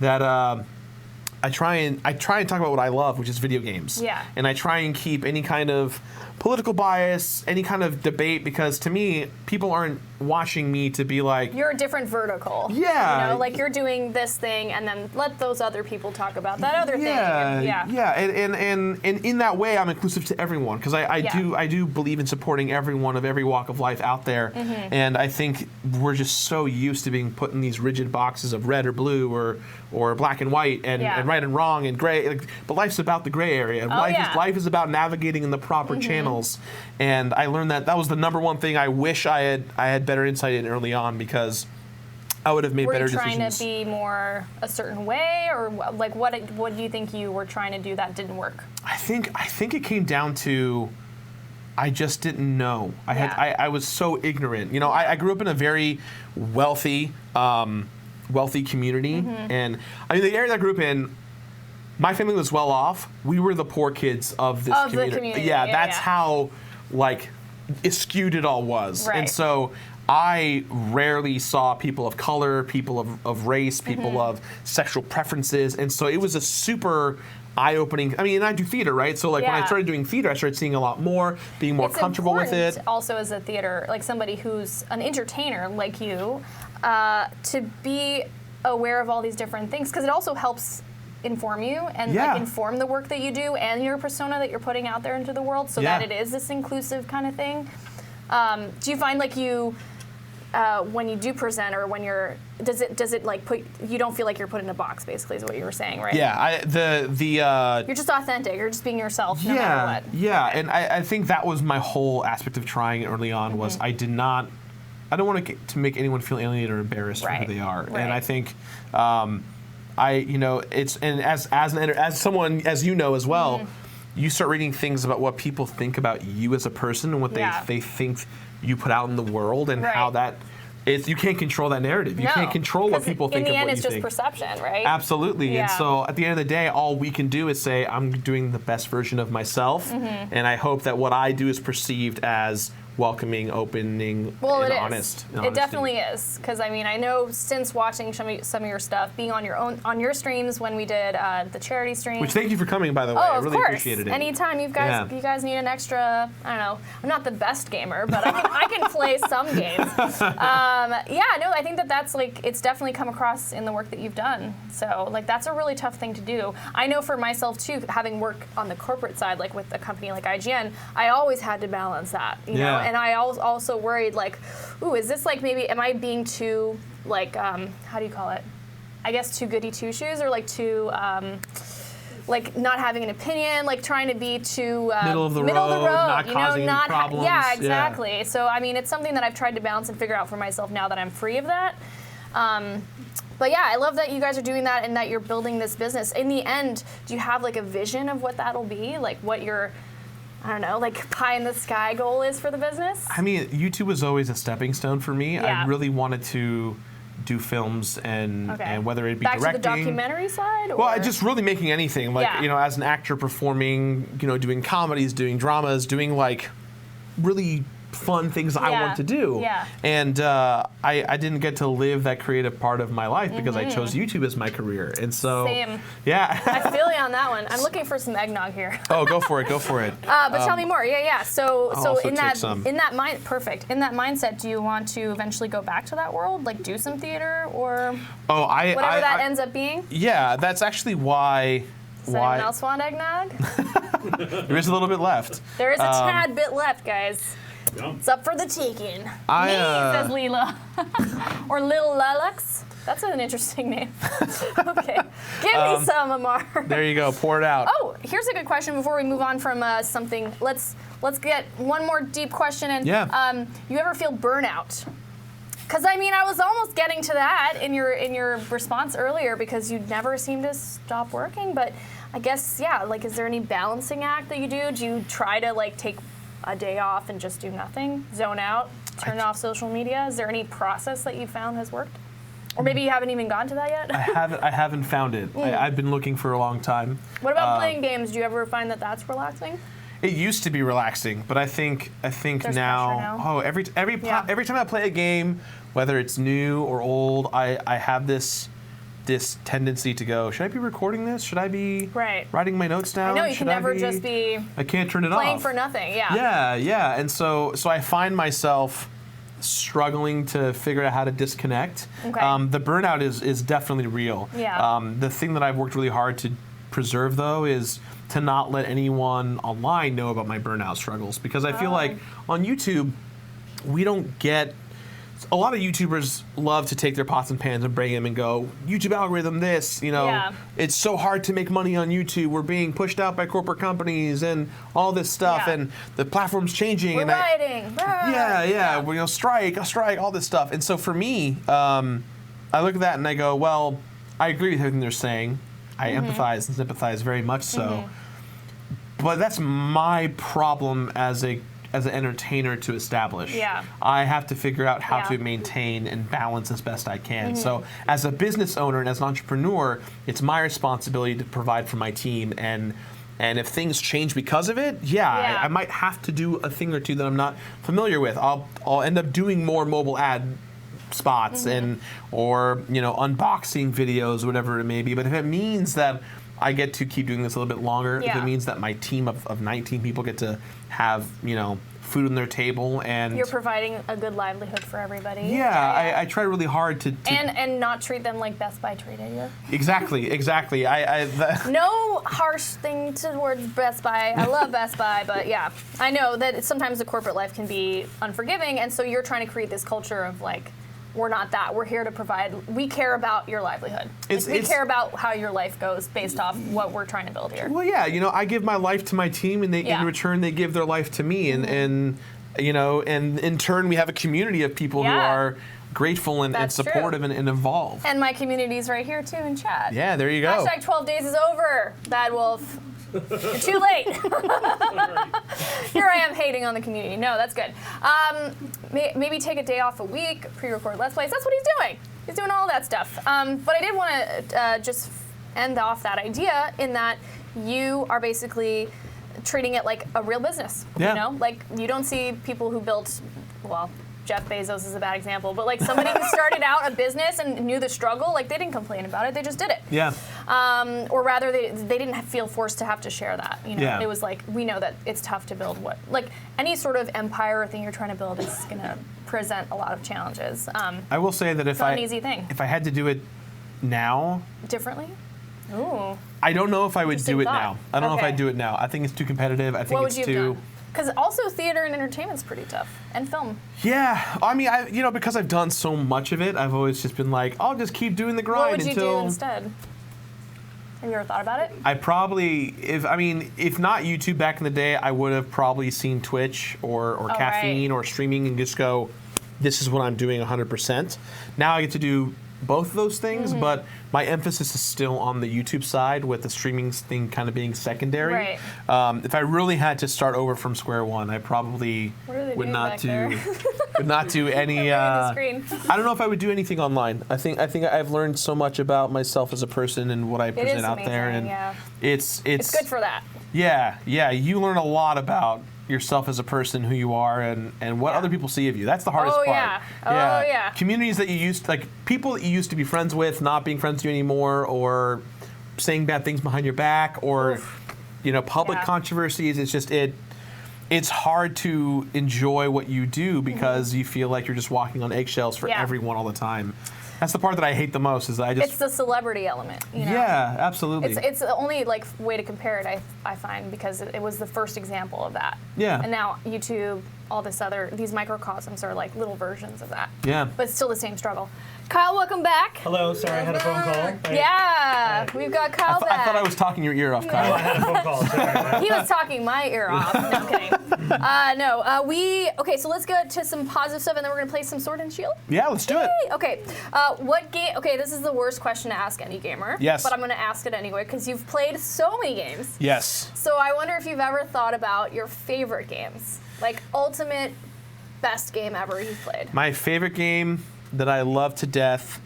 S1: that I try and talk about what I love, which is video games.
S2: Yeah.
S1: And I try and keep any kind of political bias, any kind of debate, because to me, people aren't watching me to be like...
S2: You're a different vertical.
S1: Yeah.
S2: Like you're doing this thing and then let those other people talk about that other thing. And
S1: in that way, I'm inclusive to everyone, because I do believe in supporting everyone of every walk of life out there. And I think we're just so used to being put in these rigid boxes of red or blue or black and white and right and wrong and gray. But life's about the gray area. Life is about navigating in the proper channels. And I learned that was the number one thing I wish I had better insight in early on, because I would have made better decisions.
S2: Were you trying to be more a certain way, or like what do you think you were trying to do that didn't work?
S1: I think it came down to I just didn't know. I was so ignorant. I grew up in a very wealthy community, and I mean the area that I grew up in, my family was well off. We were the poor kids of this community. That's how like skewed it all was.
S2: Right.
S1: And so I rarely saw people of color, people of race, people of sexual preferences. And so it was a super eye-opening. I mean, and I do theater, right? So like when I started doing theater, I started seeing a lot more, being more comfortable with it.
S2: Also as a theater, like somebody who's an entertainer like you, to be aware of all these different things, because it also helps inform you and like inform the work that you do and your persona that you're putting out there into the world, so that it is this inclusive kind of thing. Do you find like you, when you do present or when you're, does it like put, you don't feel like you're put in a box, basically is what you were saying, right?
S1: Yeah,
S2: you're just authentic, you're just being yourself no matter what.
S1: Yeah, okay. And I think that was my whole aspect of trying it early on was I don't want to make anyone feel alienated or embarrassed for who they are. Right. And I think, it's, and as someone, as you know as well, you start reading things about what people think about you as a person and what they think you put out in the world and how that you can't control that narrative. You can't control what people think of what you think.
S2: In the end, it's just perception, right?
S1: Absolutely. Yeah. And so at the end of the day, all we can do is say, I'm doing the best version of myself, and I hope that what I do is perceived as welcoming, opening, and honest.
S2: It definitely is, because I mean, I know since watching some of your stuff, being on your streams when we did the charity stream.
S1: Which thank you for coming, by the way. I really appreciated it.
S2: Anytime you guys need an extra, I don't know, I'm not the best gamer, but I can play some games. I think that's like, it's definitely come across in the work that you've done. So like, that's a really tough thing to do. I know for myself too, having worked on the corporate side, like with a company like IGN, I always had to balance that, you know? And I also worried like, ooh, is this like maybe, am I being too like, how do you call it? I guess too goody two shoes, or like too, like not having an opinion, like trying to be too
S1: middle of the road, not causing any problems.
S2: Yeah, exactly. Yeah. So I mean, it's something that I've tried to balance and figure out for myself now that I'm free of that. But yeah, I love that you guys are doing that and that you're building this business. In the end, do you have like a vision of what that'll be? Like what your, I don't know, like pie in the sky goal is for the business?
S1: I mean, YouTube was always a stepping stone for me. I really wanted to do films and whether it be
S2: back
S1: directing.
S2: Back to the documentary side? Or?
S1: Well, just really making anything. Like, as an actor performing, doing comedies, doing dramas, doing like really fun things I want to do. Yeah. And I didn't get to live that creative part of my life because I chose YouTube as my career. And so
S2: Same.
S1: Yeah.
S2: I feel you on that one. I'm looking for some eggnog here.
S1: Oh, go for it.
S2: But tell me more. So in that mindset, do you want to eventually go back to that world, like do some theater or whatever that ends up being?
S1: Yeah, that's actually why.
S2: Does anyone else want eggnog?
S1: There is a little bit left.
S2: There is a tad bit left, guys. It's up for the taking. Me, says Leela. Or Lil Lulux. That's an interesting name. Okay. Give me some, Amar.
S1: There you go. Pour it out.
S2: Oh, here's a good question before we move on from something. Let's get one more deep question in.
S1: Yeah.
S2: You ever feel burnout? Because I mean, I was almost getting to that in your response earlier because you never seem to stop working. But I guess, like, is there any balancing act that you do? Do you try to like take a day off and just do nothing, zone out, turn off social media? Is there any process that you found has worked? Or maybe you haven't even gone to that yet?
S1: I haven't found it. I've been looking for a long time.
S2: What about playing games? Do you ever find that that's relaxing?
S1: It used to be relaxing, but I think
S2: There's
S1: now. Every time I play a game, whether it's new or old, I have this tendency to go, should I be recording this? Should I be writing my notes down?
S2: I know, you can never just be
S1: I can't turn it off.
S2: Playing for nothing, yeah.
S1: Yeah. And so I find myself struggling to figure out how to disconnect.
S2: Okay.
S1: The burnout is definitely real.
S2: Yeah.
S1: The thing that I've worked really hard to preserve, though, is to not let anyone online know about my burnout struggles. Because I feel like on YouTube, we don't get... A lot of YouTubers love to take their pots and pans and bring them and go, YouTube algorithm this, it's so hard to make money on YouTube. We're being pushed out by corporate companies and all this stuff, and the platform's changing.
S2: We're rioting.
S1: We'll strike, all this stuff. And so for me, I look at that and I go, well, I agree with everything they're saying. I empathize and sympathize very much so. But that's my problem as an entertainer to establish.
S2: Yeah.
S1: I have to figure out how to maintain and balance as best I can. So as a business owner and as an entrepreneur, it's my responsibility to provide for my team, and if things change because of it, I might have to do a thing or two that I'm not familiar with. I'll end up doing more mobile ad spots or unboxing videos, whatever it may be. But if it means that I get to keep doing this a little bit longer, if it means that my team of 19 people get to have, food on their table, and
S2: you're providing a good livelihood for everybody.
S1: Yeah, I try really hard to
S2: and not treat them like Best Buy treated you.
S1: Exactly.
S2: No harsh thing towards Best Buy. I love Best Buy, but yeah, I know that sometimes the corporate life can be unforgiving, and so you're trying to create this culture of like, we're not that. We're here to provide. We care about your livelihood. We care about how your life goes based off what we're trying to build here.
S1: Well, yeah, I give my life to my team, and in return they give their life to me, and and in turn we have a community of people who are grateful and supportive and involved.
S2: And my community's right here too in chat.
S1: Yeah, there you go.
S2: Hashtag 12 days is over, Bad Wolf. You're too late. Here I am hating on the community. No, that's good. Maybe take a day off a week, pre-record Let's Plays. That's what he's doing. He's doing all that stuff. But I did want to just end off that idea in that you are basically treating it like a real business.
S1: Yeah.
S2: Like you don't see people who built, well, Jeff Bezos is a bad example, but like somebody who started out a business and knew the struggle, like they didn't complain about it, they just did it.
S1: Yeah.
S2: Or rather, they didn't feel forced to have to share that.
S1: Yeah.
S2: It was like, we know that it's tough to build any sort of empire or thing you're trying to build is going to present a lot of challenges.
S1: I will say that
S2: it's not an easy thing.
S1: If I had to do it now,
S2: differently. Ooh.
S1: I don't know if I would do it now. I don't know if I'd do it now. I think it's too competitive. I think
S2: what
S1: it's
S2: would you have done? Because also theater and entertainment's pretty tough, and film.
S1: Yeah, I mean, because I've done so much of it, I've always just been like, I'll just keep doing the grind
S2: until. What would you do instead? Have you ever thought about it?
S1: I probably, if not YouTube back in the day, I would have probably seen Twitch or caffeine or streaming and just go, this is what I'm doing 100%. Now I get to do both of those things, but my emphasis is still on the YouTube side, with the streaming thing kind of being secondary.
S2: Right.
S1: If I really had to start over from square one, I probably would not do any. I don't know if I would do anything online. I think I've learned so much about myself as a person and what I present out there, and it's
S2: good for that.
S1: Yeah, you learn a lot about yourself as a person, who you are, and what other people see of you. That's the hardest part.
S2: Yeah.
S1: Communities that you used, like people that you used to be friends with, not being friends with you anymore, or saying bad things behind your back, or public controversies. It's just it's hard to enjoy what you do because you feel like you're just walking on eggshells for everyone all the time. That's the part that I hate the most. Is that it's
S2: the celebrity element.
S1: Yeah, absolutely.
S2: It's the only way to compare it. I find, because it was the first example of that.
S1: Yeah.
S2: And now YouTube, all these microcosms are like little versions of that.
S1: Yeah.
S2: But it's still the same struggle. Kyle, welcome back.
S3: Hello, sorry, I had a phone call.
S2: Yeah, we've got Kyle back.
S1: I thought I was talking your ear off, Kyle.
S3: I had a phone call, sorry.
S2: He was talking my ear off. No, I'm kidding. Okay, so let's go to some positive stuff, and then we're going to play some Sword and Shield.
S1: Yeah, let's do it.
S2: Okay, what game? Okay, this is the worst question to ask any gamer.
S1: Yes.
S2: But I'm going to ask it anyway, because you've played so many games.
S1: Yes.
S2: So I wonder if you've ever thought about your favorite games, like ultimate best game ever you've played.
S1: My favorite game that I love to death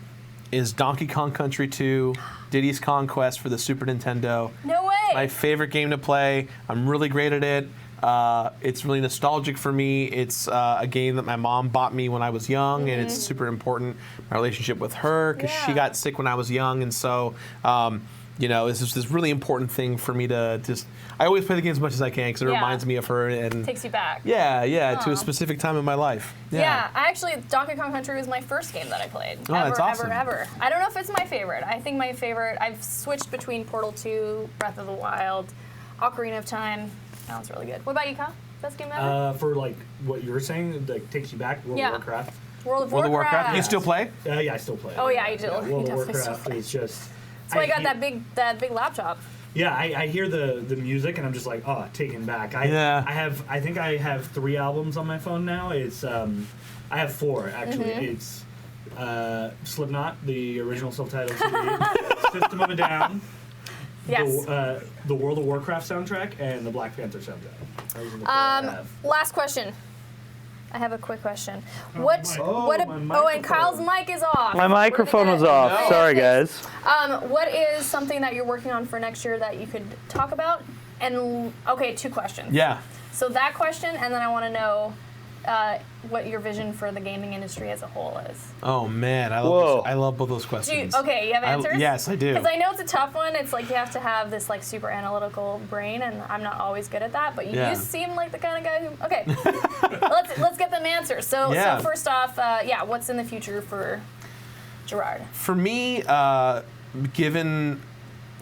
S1: is Donkey Kong Country 2, Diddy's Kong Quest for the Super Nintendo.
S2: No way!
S1: My favorite game to play. I'm really great at it. It's really nostalgic for me. It's a game that my mom bought me when I was young, and it's super important, my relationship with her, because she got sick when I was young, and so this is this really important thing for me to just. I always play the game as much as I can because it reminds me of her and
S2: takes you back.
S1: Yeah, to a specific time in my life.
S2: Yeah, Donkey Kong Country was my first game that I played.
S1: That's awesome.
S2: Ever. I don't know if it's my favorite. I think my favorite. I've switched between Portal 2, Breath of the Wild, Ocarina of Time. That one's really good. What about you, Kyle? Best game ever?
S3: For like what you were saying, like takes you back, World of Warcraft.
S2: World of Warcraft.
S1: You still play?
S3: Yeah, I still play.
S2: Oh yeah, you do.
S3: World of Warcraft is just.
S2: That's why I got that big laptop.
S3: Yeah, I hear the music and I'm just like, oh, taken back. I think I have 3 albums on my phone now. It's I have 4 actually. It's Slipknot, the original self-titled CD, System of a Down, the World of Warcraft soundtrack, and the Black Panther soundtrack. Those are the 4 I have.
S2: Last question. I have a quick question.
S3: And
S2: Kyle's mic is off.
S4: My microphone was off. Sorry, guys.
S2: What is something that you're working on for next year that you could talk about? And 2 questions.
S1: Yeah.
S2: So that question, and then I want to know what your vision for the gaming industry as a whole is.
S1: Oh man, I love both those questions.
S2: Okay, you have answers?
S1: Yes, I do.
S2: Because I know it's a tough one. It's like you have to have this like super analytical brain, and I'm not always good at that. But you seem like the kind of guy who. Okay, let's get them answers. So first off, what's in the future for Gerard?
S1: For me, given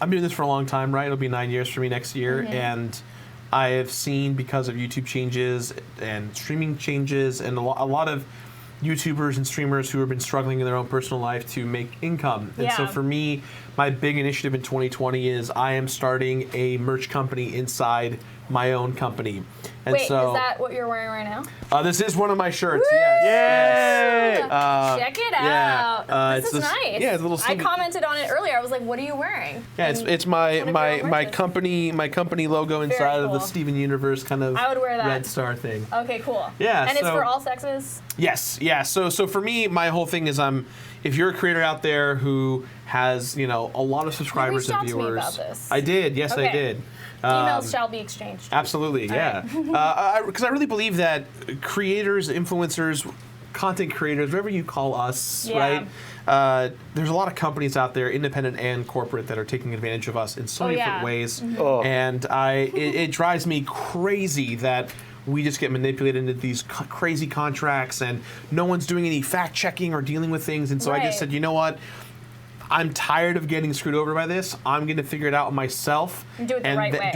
S1: I'm doing this for a long time, right? It'll be 9 years for me next year, and I have seen, because of YouTube changes and streaming changes and a lot of YouTubers and streamers who have been struggling in their own personal life to make income. And so for me, my big initiative in 2020 is I am starting a merch company inside my own company. And
S2: Wait, is that what you're wearing right now?
S1: This is one of my shirts.
S2: Woo!
S1: Yes.
S2: Check it out. This is nice.
S1: Yeah, it's a little.
S2: I commented on it earlier. I was like, "What are you wearing?"
S1: Yeah, it's my company logo inside of the Steven Universe kind of
S2: I would wear that.
S1: red star thing.
S2: Okay, cool.
S1: Yeah,
S2: and it's for all sexes.
S1: Yes, yeah. So for me, my whole thing is if you're a creator out there who has a lot of subscribers and viewers.
S2: You reached out to me about this.
S1: I did. Yes,
S2: okay.
S1: I did.
S2: Emails shall be exchanged.
S1: Absolutely, yeah. Because I really believe that creators, influencers, content creators, whatever you call us, right? There's a lot of companies out there, independent and corporate, that are taking advantage of us in so many different ways. And it drives me crazy that we just get manipulated into these crazy contracts, and no one's doing any fact checking or dealing with things. And so I just said, you know what? I'm tired of getting screwed over by this. I'm going to figure it out myself
S2: and do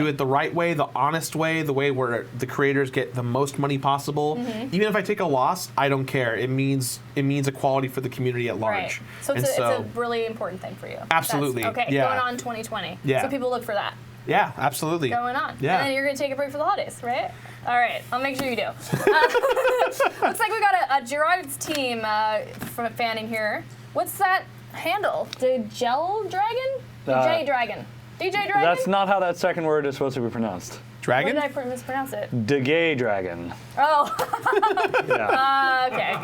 S2: it the right way,
S1: the honest way, the way where the creators get the most money possible. Even if I take a loss, I don't care. It means equality for the community at large.
S2: Right. So it's a really important thing for you.
S1: Absolutely.
S2: Going on 2020.
S1: Yeah.
S2: So people look for that.
S1: Yeah, absolutely.
S2: Going on.
S1: Yeah.
S2: And then you're going to take a break for the holidays, right? All right, I'll make sure you do. Looks like we got a Gerard's team from fanning here. What's that handle? DJ Dragon? DJ Dragon. DJ Dragon?
S4: That's not how that second word is supposed to be pronounced.
S1: Dragon?
S2: What did I mispronounce it?
S4: Gay Dragon.
S2: Oh. Okay.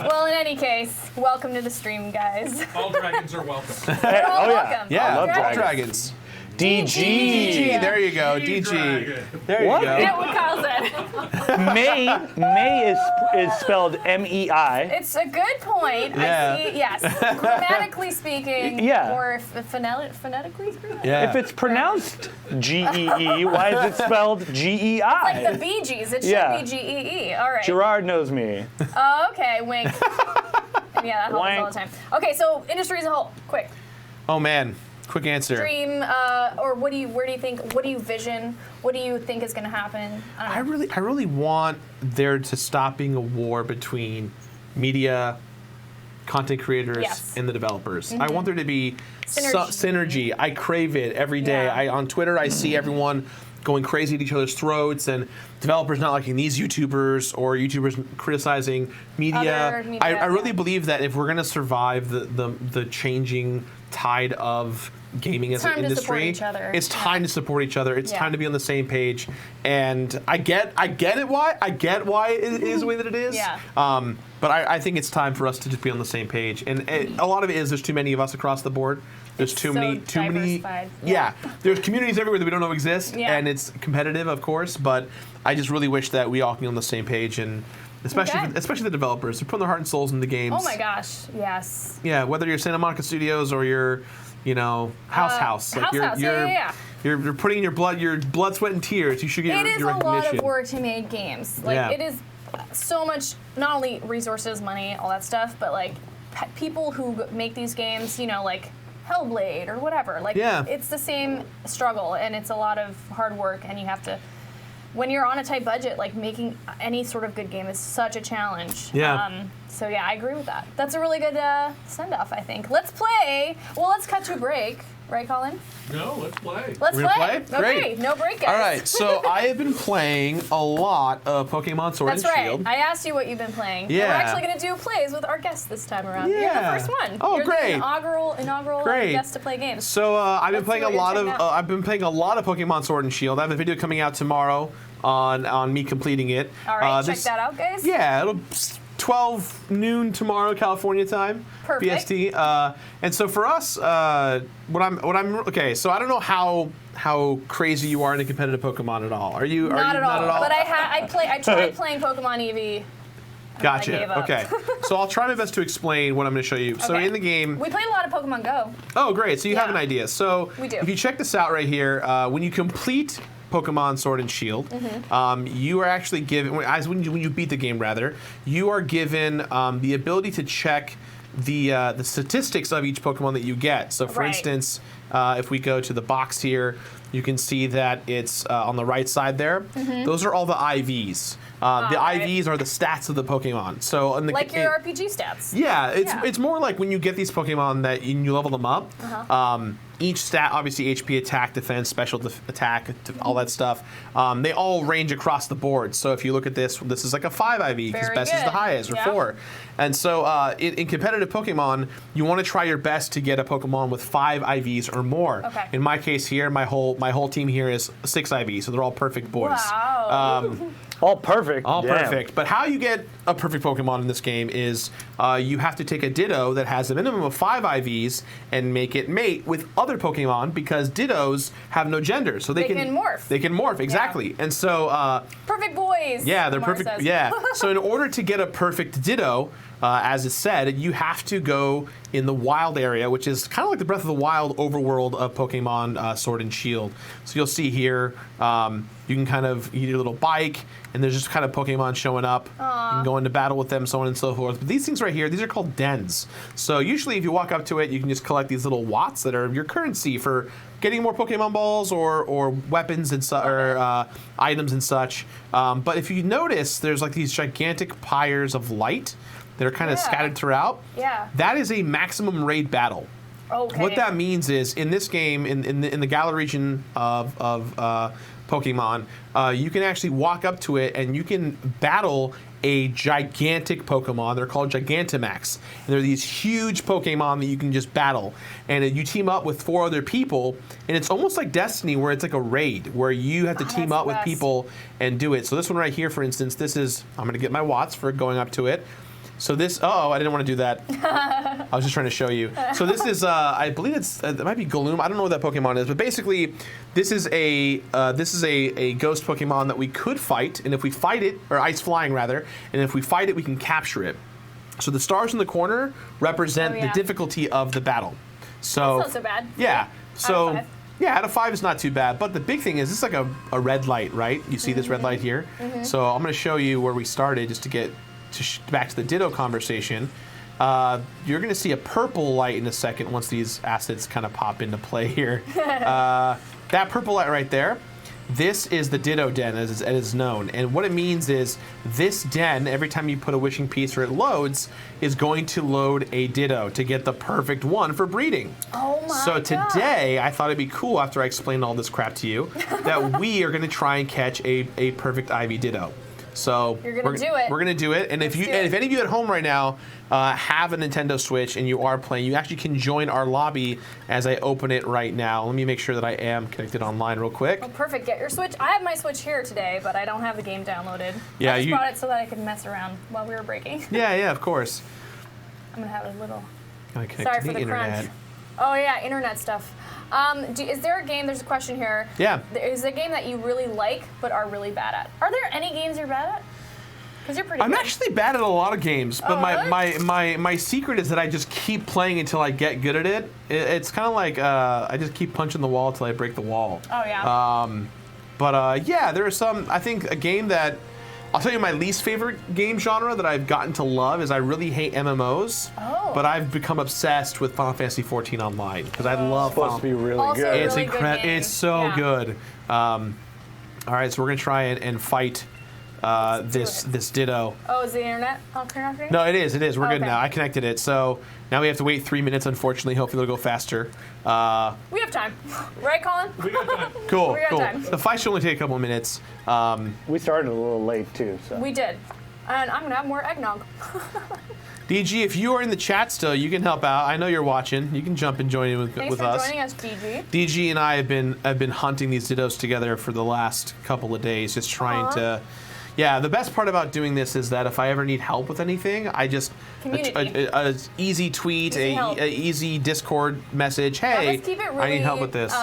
S2: Well, in any case, welcome to the stream, guys.
S5: All dragons are welcome.
S2: They're all welcome.
S1: Yeah,
S2: all
S1: love dragons.
S4: DG.
S1: There you go, DG. There you go.
S2: Yeah, what Kyle said.
S4: May is spelled MEI.
S2: It's a good point.
S1: Yeah.
S2: I see. Yes. Grammatically speaking.
S4: Yeah.
S2: Or phonetically speaking.
S1: Yeah.
S4: If it's pronounced GEE, why is it spelled GEI?
S2: Like the Bee Gees. It should be GEE. All right.
S4: Gerard knows me.
S2: Oh, okay. Wink. Yeah, that happens all the time. Okay, so industry as a whole. Quick.
S1: Oh man. Quick answer.
S2: Dream, or where do you think? What do you vision? What do you think is going to happen?
S1: I really want there to stop being a war between media, content creators, and the developers. I want there to be synergy. I crave it every day. On Twitter, I see everyone going crazy at each other's throats, and developers not liking these YouTubers, or YouTubers criticizing media. I really believe that if we're going to survive the changing tide of gaming as an industry, it's time to support each other. It's time to be on the same page. And I get it why it is the way that it is. But I think it's time for us to just be on the same page. And a lot of it is there's too many of us across the board. There's too many. Yeah. There's communities everywhere that we don't know exist, and it's competitive, of course. But I just really wish that we all can be on the same page, and especially the developers. They're putting their heart and souls in the games.
S2: Oh my gosh, yes.
S1: Yeah, whether you're Santa Monica Studios or you're, House. Like you're putting in your blood, sweat, and tears. You should get your recognition.
S2: It is a lot of work to make games. It is so much, not only resources, money, all that stuff, but like people who make these games, like Hellblade or whatever. It's the same struggle, and it's a lot of hard work, and you have to. When you're on a tight budget, making any sort of good game is such a challenge.
S1: Yeah.
S2: So yeah, I agree with that. That's a really good send-off, I think. Let's play. Well, let's cut to a break. Right, Colin?
S5: No, let's play.
S2: Let's play?
S1: Great.
S2: Okay, no break, guys.
S1: All right, so I have been playing a lot of Pokemon Sword and Shield.
S2: I asked you what you've been playing.
S1: Yeah.
S2: And we're actually going to do plays with our guests this time around.
S1: Yeah.
S2: You're the first one.
S1: Oh,
S2: You're
S1: great.
S2: the inaugural guest to play games.
S1: So I've been playing a lot of Pokemon Sword and Shield. I have a video coming out tomorrow on me completing it.
S2: All right, check that out, guys.
S1: Yeah, it'll 12 noon tomorrow, California time.
S2: Perfect.
S1: BST. And so for us, so I don't know how crazy you are into competitive Pokemon at all. Are you?
S2: Not at all. But I tried playing Pokemon Eevee.
S1: Gotcha.
S2: I gave up.
S1: Okay. So I'll try my best to explain what I'm going to show you. So
S2: Okay.
S1: in the game...
S2: We played a lot of Pokemon Go.
S1: Oh, great. So you have an idea. So
S2: We do.
S1: if you check this out right here, when you complete Pokemon Sword and Shield, you are actually given, when you beat the game rather, you are given the ability to check the statistics of each Pokemon that you get. So for instance, if we go to the box here, you can see that it's on the right side there. Those are all the IVs. The IVs are the stats of the Pokemon. So in the,
S2: Like your RPG stats.
S1: Yeah, it's more like when you get these Pokemon that you level them up. Each stat, obviously HP, attack, defense, special attack, all that stuff. They all range across the board. So if you look at this is like a 5 IV because
S2: Very
S1: best is the
S2: good.
S1: highest, or 4. And so in competitive Pokemon, you want to try your best to get a Pokemon with 5 IVs or more.
S2: Okay.
S1: In my case here, my whole team here is 6 IVs, so they're all perfect boys.
S2: Wow.
S4: All perfect.
S1: All
S4: Damn.
S1: perfect. But how you get a perfect Pokemon in this game is you have to take a Ditto that has a minimum of 5 IVs and make it mate with other Pokemon because Dittos have no gender. So they
S2: can morph.
S1: They can morph, exactly. And so...
S2: perfect boys.
S1: yeah, they're
S2: Lamar
S1: perfect.
S2: says.
S1: Yeah. So in order to get a perfect Ditto, as is said, you have to go in the wild area, which is kind of like the Breath of the Wild overworld of Pokemon Sword and Shield. So you'll see here, you can kind of use your little bike, and there's just kind of Pokemon showing up. You can go into battle with them, so on and so forth. But these things right here, these are called dens. So usually if you walk up to it, you can just collect these little watts that are your currency for getting more Pokemon balls or weapons and or items and such. But if you notice, there's like these gigantic pyres of light that are kind of scattered throughout.
S2: Yeah.
S1: That is a maximum raid battle.
S2: Okay.
S1: What that means is, in this game, in the Galar region of Pokemon, you can actually walk up to it and you can battle a gigantic Pokemon. They're called Gigantamax. And they're these huge Pokemon that you can just battle. And you team up with 4 other people, and it's almost like Destiny, where it's like a raid, where you have to team up with people and do it. So this one right here, for instance, this is, I'm going to get my watts for going up to it. So this, I didn't want to do that. I was just trying to show you. So this is, I believe it might be Gloom. I don't know what that Pokemon is, but basically, this is a ghost Pokemon that we could fight, and if we fight it, or Ice Flying rather, and if we fight it, we can capture it. So the stars in the corner represent the difficulty of the battle. So
S2: That's not so bad.
S1: Yeah. So.
S2: Out of 5.
S1: Yeah, out of 5 is not too bad, but the big thing is, this is like a red light, right? You see this red light here? So I'm going to show you where we started, just to get back to the Ditto conversation. You're going to see a purple light in a second once these assets kind of pop into play here. That purple light right there, this is the Ditto Den, as it is known. And what it means is, this den, every time you put a wishing piece or it loads, is going to load a Ditto to get the perfect one for breeding.
S2: Oh my
S1: So today, I thought it'd be cool, after I explained all this crap to you, that we are going to try and catch a perfect Ivy Ditto. So
S2: You're gonna do it.
S1: We're gonna do it. And if any of you at home right now have a Nintendo Switch and you are playing, you actually can join our lobby as I open it right now. Let me make sure that I am connected online real quick.
S2: Oh, perfect. Get your Switch. I have my Switch here today, but I don't have the game downloaded.
S1: Yeah,
S2: I just brought it so that I could mess around while we were breaking.
S1: Yeah, of course.
S2: I'm gonna have a little.
S1: Gotta connect
S2: Sorry
S1: to
S2: for the
S1: internet.
S2: crunch. Oh yeah, internet stuff. Is there a game? There's a question here.
S1: Yeah.
S2: Is there a game that you really like but are really bad at? Are there any games you're bad at? Because you're pretty.
S1: I'm
S2: good.
S1: actually bad at a lot of games, but
S2: really?
S1: my secret is that I just keep playing until I get good at it. It's kind of like I just keep punching the wall until I break the wall.
S2: Oh yeah.
S1: But yeah, there are some. I think a game that I'll tell you my least favorite game genre that I've gotten to love is I really hate MMOs.
S2: Oh.
S1: But I've become obsessed with Final Fantasy XIV Online because I love.
S4: Supposed to be really
S2: Also
S4: good.
S1: It's
S2: really good
S1: incredible.
S2: game.
S1: It's so
S2: Yeah.
S1: good. All right, so we're gonna try and fight this Ditto.
S2: Oh, is the internet connecting?
S1: No, it is. We're good
S2: Okay.
S1: now. I connected it. So now we have to wait 3 minutes, unfortunately. Hopefully it'll go faster.
S2: We have time. Right, Colin?
S5: We got time.
S1: Cool,
S2: We got
S1: cool.
S2: time.
S1: The fight should only take a couple of minutes.
S4: We started a little late too, so.
S2: We did. And I'm gonna have more eggnog.
S1: DG, if you are in the chat still, you can help out. I know you're watching. You can jump and join in with
S2: Thanks for
S1: us.
S2: joining us, DG.
S1: DG and I have been hunting these Dittos together for the last couple of days, just trying to Yeah, the best part about doing this is that if I ever need help with anything, I just a easy tweet, a easy Discord message. Hey,
S2: let's keep it really,
S1: I need help with this.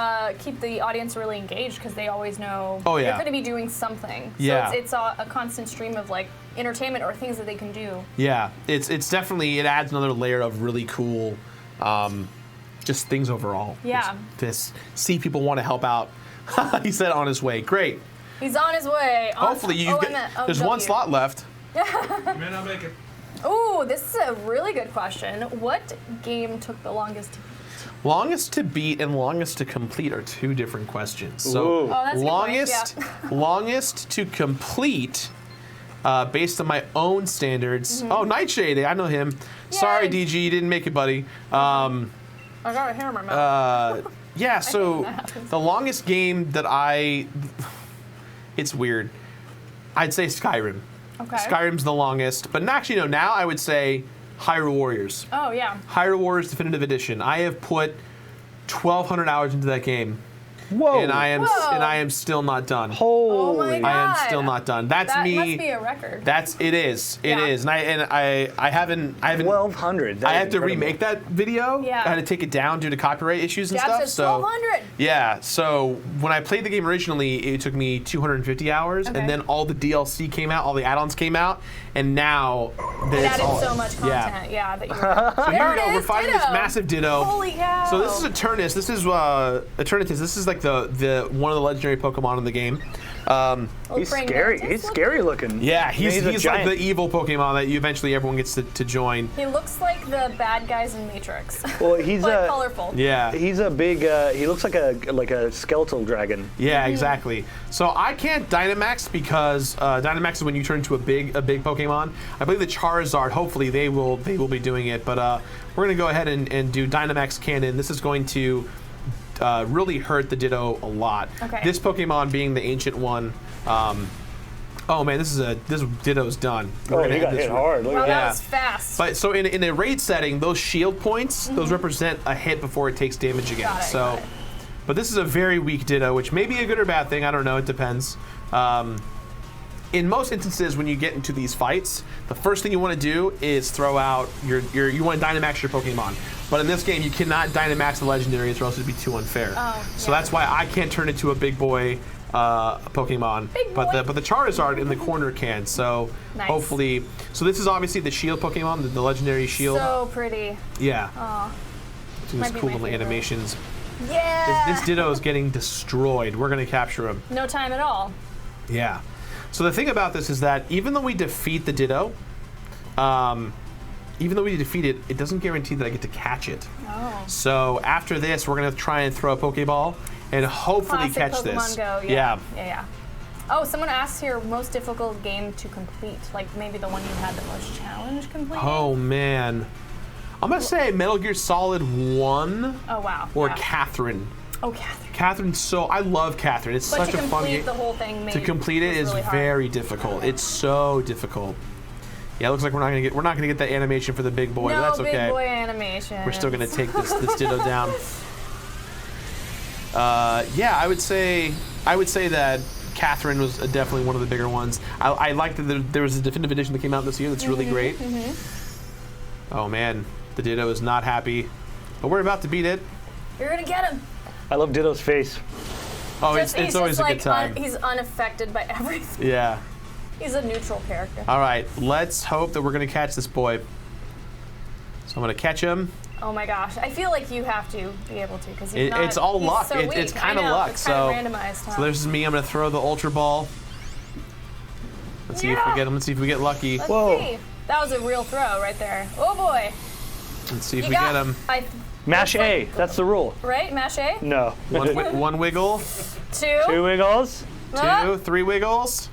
S2: Keep the audience really engaged because they always know
S1: they're
S2: going to be doing something. So it's a constant stream of like entertainment or things that they can do.
S1: Yeah, it's definitely, it adds another layer of really cool, just things overall.
S2: Yeah.
S1: Just to see people want to help out. He said on his way. Great.
S2: He's on his way.
S1: Hopefully you get. There's one slot left.
S5: You may not make it.
S2: Ooh, this is a really good question. What game took the longest to beat?
S1: Longest to beat and longest to complete are two different questions. So
S2: that's
S1: longest to complete, based on my own standards. Oh, Nightshade, I know him. Yay. Sorry, DG, you didn't make it, buddy.
S2: I got a hair in my mouth.
S1: Yeah, so the longest game that it's weird. I'd say Skyrim.
S2: Okay.
S1: Skyrim's the longest, but actually no, now I would say Hyrule Warriors.
S2: Oh yeah.
S1: Hyrule Warriors Definitive Edition. I have put 1,200 hours into that game.
S4: Whoa.
S1: And I am still not done.
S2: Oh my God.
S1: I am still not done. That's
S2: that
S1: me.
S2: That must be a record.
S1: It is. It is. And I haven't
S4: 1,200.
S1: I have to remake that video.
S2: Yeah.
S1: I had to take it down due to copyright issues and stuff.
S2: So 1,200.
S1: Yeah. So when I played the game originally, it took me 250 hours, and then all the DLC came out, all the add-ons came out, and now
S2: it added so much content. Yeah. That
S1: so here we go. We're fighting this massive Ditto.
S2: Holy cow.
S1: So this is Eternatus. This is Eternatus. This is like the one of the legendary Pokemon in the game.
S4: He's scary. He's scary looking.
S1: Yeah, he's like the evil Pokemon that eventually everyone gets to join.
S2: He looks like the bad guys in Matrix.
S4: Well, he's
S2: colorful.
S1: Yeah,
S4: he's a big. He looks like a skeletal dragon.
S1: Yeah, exactly. So I can't Dynamax because Dynamax is when you turn into a big Pokemon. I believe the Charizard. Hopefully they will be doing it, but we're gonna go ahead and do Dynamax Cannon. This is going to really hurt the Ditto a lot.
S2: Okay.
S1: This Pokemon being the ancient one. Oh man, this Ditto's done.
S4: He got hit hard. Look
S2: wow,
S4: at
S2: that was fast.
S1: But so in a raid setting, those shield points, those represent a hit before it takes damage again.
S2: Got it.
S1: But this is a very weak Ditto, which may be a good or bad thing. I don't know. It depends. In most instances, when you get into these fights, the first thing you want to do is throw out you want to Dynamax your Pokemon. But in this game, you cannot Dynamax the legendaries or else it'd be too unfair. So that's why I can't turn into a big boy Pokemon. But the Charizard in the corner can. So hopefully, so this is obviously the Shield Pokemon, the legendary Shield.
S2: So pretty.
S1: Yeah.
S2: Aw.
S1: These cool little animations.
S2: Yeah.
S1: This Ditto is getting destroyed. We're gonna capture him.
S2: No time at all.
S1: Yeah. So the thing about this is that even though we defeat the Ditto, it doesn't guarantee that I get to catch it.
S2: Oh.
S1: So after this, we're gonna try and throw a Pokeball and hopefully
S2: Classic
S1: catch
S2: Pokemon
S1: this.
S2: Go. Yeah. Oh, someone asked here, most difficult game to complete, like maybe the one you had the most challenge completing.
S1: Oh man, I'm gonna say Metal Gear Solid 1.
S2: Oh wow.
S1: Or Catherine.
S2: Oh, Catherine.
S1: Catherine, I love Catherine. It's such a fun game.
S2: The whole thing
S1: to complete it is really very difficult. It's so difficult. Yeah, it looks like we're not gonna get that animation for the big boy.
S2: No,
S1: but that's okay.
S2: big boy animation.
S1: We're still gonna take this Ditto down. Yeah, I would say that Catherine was definitely one of the bigger ones. I like that there was a definitive edition that came out this year that's really great. Oh man, the Ditto is not happy, but we're about to beat it.
S2: You're gonna get him.
S4: I love Ditto's face.
S1: Oh, it's always a good time.
S2: He's unaffected by everything.
S1: Yeah.
S2: He's a neutral character.
S1: All right, let's hope that we're gonna catch this boy. So I'm gonna catch him.
S2: Oh my gosh, I feel like you have to be able to because
S1: it's all luck.
S2: So
S1: it's kind of luck.
S2: It's kind of randomized. Huh?
S1: So there's me. I'm gonna throw the Ultra Ball. Let's see if we get him. Let's see if we get lucky.
S2: Let's see. That was a real throw right there. Oh boy.
S1: Let's see if we get him.
S4: Mash A. That's the rule.
S2: Right? Mash A?
S4: No.
S1: One wiggle.
S4: Two wiggles.
S1: Three wiggles.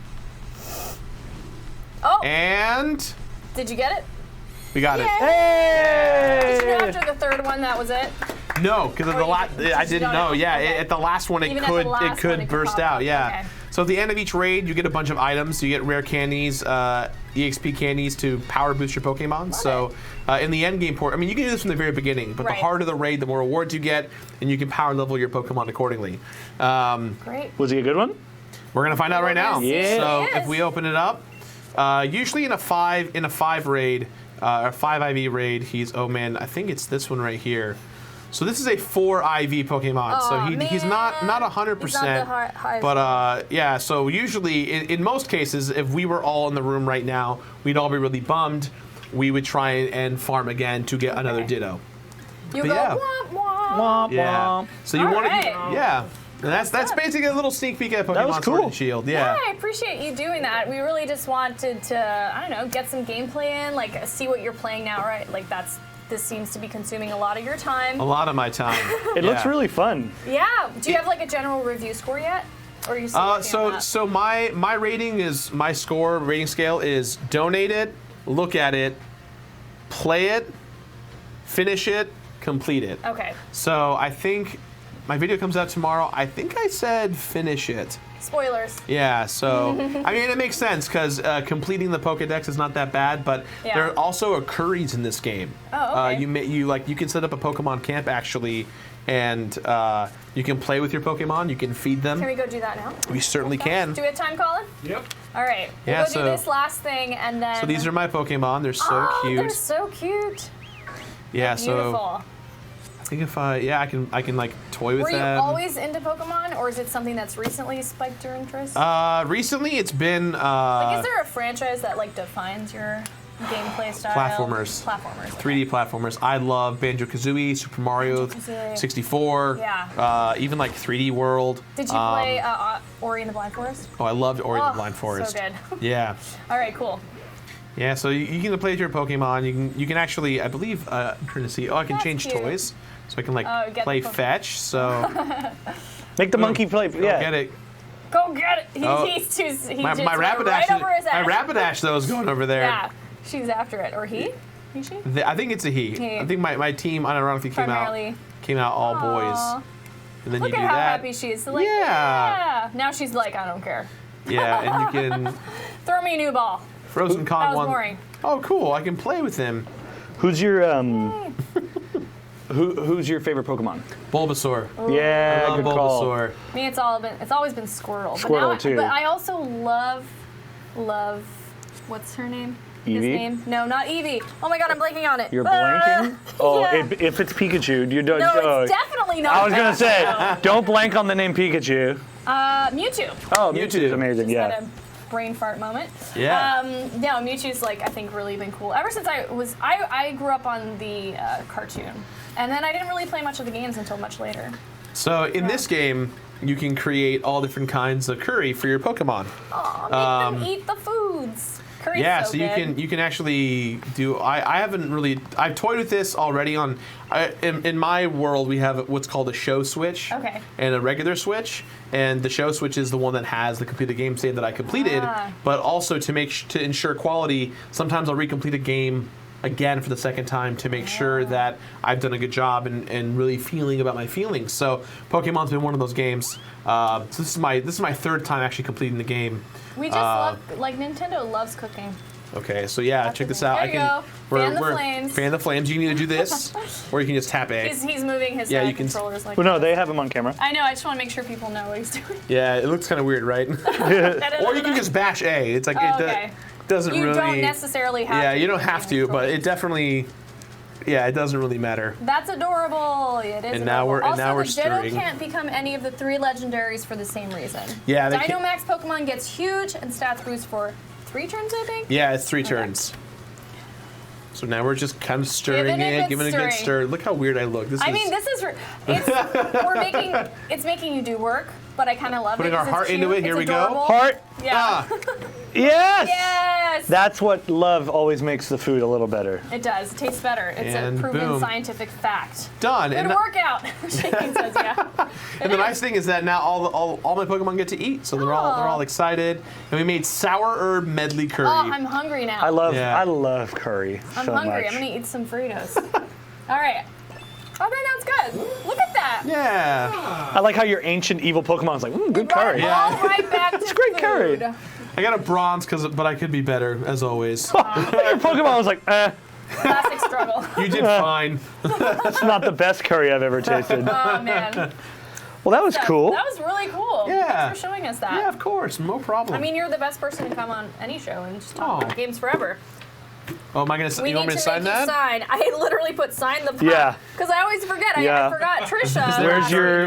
S2: Oh.
S1: And.
S2: Did you get it?
S1: We got it.
S2: Hey! Did you know after the third one that was it?
S1: No, because of the I didn't know. Yeah, at the last one it could burst out. Yeah.
S2: Okay.
S1: So at the end of each raid, you get a bunch of items. You get rare candies, EXP candies to power boost your Pokemon. In the end game port, I mean, you can do this from the very beginning, but the harder the raid, the more rewards you get, and you can power level your Pokemon accordingly.
S2: Great.
S4: Was he a good one?
S1: We're gonna find out right now.
S2: Yeah.
S1: So if we open it up, usually in a 5 raid, or 5 IV raid, oh man, I think it's this one right here. So this is a 4 IV Pokemon.
S2: Oh,
S1: So he's not 100%.
S2: He's not the high
S1: but yeah, so usually in most cases, if we were all in the room right now, we'd all be really bummed. We would try and farm again to get another Ditto.
S2: You
S1: But
S2: go
S1: yeah.
S2: womp womp.
S4: Womp,
S1: Yeah.
S4: womp.
S1: So you want to,
S2: Alright.
S1: yeah. And that's basically a little sneak peek at
S4: That was
S1: Pokemon Sword
S4: cool.
S1: and Shield.
S2: Yeah,
S1: Yeah.
S2: I appreciate you doing that. We really just wanted to, I don't know, get some gameplay in, like see what you're playing now, right? Like this seems to be consuming a lot of your time.
S1: A lot of my time.
S4: It looks really fun.
S2: Yeah. Do you have like a general review score yet? Or are you still working on that?
S1: So my rating is, my score rating scale is donate it, look at it, play it, finish it, complete it.
S2: Okay.
S1: So I think my video comes out tomorrow. I think I said finish it.
S2: Spoilers.
S1: Yeah, so I mean it makes sense because completing the Pokédex is not that bad, but
S2: Yeah.
S1: there also are curries in this game.
S2: Oh, okay.
S1: You can set up a Pokemon camp actually, and you can play with your Pokemon. You can feed them.
S2: Can we go do that now?
S1: We certainly can.
S2: Do we have time, Colin?
S5: Yep.
S2: All right. We'll
S1: Yeah,
S2: go do
S1: so-
S2: this last thing and then.
S1: So these are my Pokemon. They're so
S2: oh,
S1: cute.
S2: They're so cute.
S1: Yeah,
S2: Beautiful.
S1: so I think if I can like toy with
S2: Were you
S1: them.
S2: always into Pokemon, or is it something that's recently spiked your interest?
S1: Recently, it's been
S2: like, is there a franchise that like defines your gameplay style?
S1: Platformers. 3D platformers. I love Banjo-Kazooie, Super Mario
S2: Banjo-Kazooie.
S1: 64.
S2: Yeah.
S1: Even like 3D World.
S2: Did you play Ori and the Blind Forest?
S1: Oh, I loved Ori and
S2: Oh,
S1: the Blind Forest.
S2: so good.
S1: Yeah.
S2: All right, cool.
S1: Yeah, so you can play with your Pokemon. You can actually, I believe, I'm trying to see. Oh, I can
S2: That's
S1: change
S2: cute.
S1: toys. So I can like
S2: Oh, get
S1: play
S2: the Pokemon.
S1: fetch. So
S4: Make the monkey play. Yeah.
S1: get it.
S2: Go get it.
S1: Oh.
S2: He's too. He
S1: My
S2: just went
S1: Rapidash,
S2: right over his
S1: my
S2: head.
S1: Rapidash though is going over there.
S2: Yeah, she's after it, or he? Is she?
S1: I think it's a he.
S2: He.
S1: I think my team unironically
S2: Primarily.
S1: came out all
S2: Aw.
S1: boys. And then
S2: Look
S1: you
S2: at
S1: do
S2: how
S1: that.
S2: happy she is. So like,
S1: Yeah.
S2: yeah. Now she's like, I don't care.
S1: Yeah, and you can
S2: Throw me a new ball.
S1: Frozen Con
S2: That was
S1: one.
S2: boring.
S1: Oh, cool! I can play with him.
S4: Who's your who's your favorite Pokemon?
S1: Bulbasaur.
S4: Yeah,
S1: I love
S4: good call.
S1: Bulbasaur.
S2: Me, it's always been Squirtle.
S4: Squirtle, too.
S2: But I also love, what's her name? His
S4: Eevee?
S2: name? No, not Eevee. Oh my God, I'm blanking on it.
S4: You're
S2: Ah!
S4: blanking? Oh,
S2: Yeah.
S4: if it's Pikachu, you don't.
S2: No, it's definitely not.
S4: I was gonna
S2: that.
S4: say, don't blank on the name Pikachu.
S2: Mewtwo.
S4: Oh,
S1: Mewtwo.
S4: Mewtwo is amazing.
S2: Had
S4: Yeah.
S2: a brain fart moment.
S1: Yeah.
S2: No, Mewtwo's like I think really been cool. Ever since I grew up on the cartoon, and then I didn't really play much of the games until much later.
S1: So in this game, you can create all different kinds of curry for your Pokemon.
S2: Aw, make them eat the foods. Curry's
S1: Yeah,
S2: so
S1: so you
S2: good.
S1: can actually do. I haven't really. I've toyed with this already on. In my world, we have what's called a show switch.
S2: Okay.
S1: And a regular switch, and the show switch is the one that has the completed game save that I completed.
S2: Ah.
S1: But also to ensure quality, sometimes I'll recomplete a game again for the second time to make sure that I've done a good job and really feeling about my feelings. So Pokemon's been one of those games. So this is my third time actually completing the game.
S2: We just love, like Nintendo loves cooking.
S1: Okay, so yeah,
S2: That's
S1: check
S2: the
S1: this
S2: thing.
S1: out.
S2: There you go. Fan the flames.
S1: Fan the flames. You can either do this, or you can just tap A.
S2: He's moving his
S1: Yeah, you can-
S2: controllers like
S4: Well, no,
S2: that.
S4: they have him on camera.
S2: I know, I just want to make sure people know what he's doing.
S1: Yeah, it looks kind of weird, right? Or you can just bash A. It's like
S2: Oh,
S1: it
S2: okay.
S1: doesn't
S2: You
S1: really.
S2: don't necessarily have
S1: Yeah,
S2: to.
S1: you don't have to, but it definitely. Yeah, it doesn't really matter.
S2: That's adorable. It is.
S1: And now
S2: adorable.
S1: we're- and
S2: also,
S1: now we're
S2: the Ditto
S1: stirring.
S2: can't become any of the 3 legendaries for the same reason.
S1: Yeah, they can't-
S2: Dynamax Pokemon gets huge and stats boost for 3 turns, I think.
S1: Yeah, it's 3 turns. So now we're just kind of stirring giving it a good stir. Look how weird I look.
S2: I mean, this is it's making you do work, but I kind of love
S1: Putting
S2: it.
S1: our
S2: 'cause
S1: heart
S2: it's
S1: into
S2: cute,
S1: it. Here
S2: it's
S1: we go.
S2: adorable.
S4: Heart.
S2: Yeah.
S1: Ah,
S4: Yes.
S2: Yes.
S4: That's what love always makes the food a little better.
S2: It does. It tastes better. It's
S1: And
S2: a proven
S1: boom.
S2: scientific fact.
S1: done.
S2: Good
S1: And
S2: workout. Shaking says yeah.
S1: And the nice thing is that now all my Pokemon get to eat, so they're all excited. And we made sour herb medley curry.
S2: Oh, I'm hungry now.
S4: I
S1: Yeah.
S4: love curry
S2: I'm
S4: so
S2: hungry.
S4: much.
S2: I'm gonna eat some Fritos. All right. Oh, that's good. Look at that.
S1: Yeah.
S4: I like how your ancient evil Pokemon's like, good curry.
S1: Yeah.
S2: All right back to
S4: great curry.
S2: food.
S1: I got a bronze but I could be better as always.
S4: Your Pokemon was like,
S2: Classic struggle.
S1: You did fine.
S4: that's not the best curry I've ever tasted.
S2: Oh man.
S4: Well, that was cool.
S2: That was really cool.
S1: Yeah.
S2: thanks for showing us that.
S1: Yeah, of course, no problem.
S2: I mean, you're the best person to come on any show and just talk about games forever.
S1: Oh, am I gonna? You want me to sign that?
S2: Sign. I literally put sign the puck.
S4: Yeah.
S2: Because I always forget. I forgot Trisha.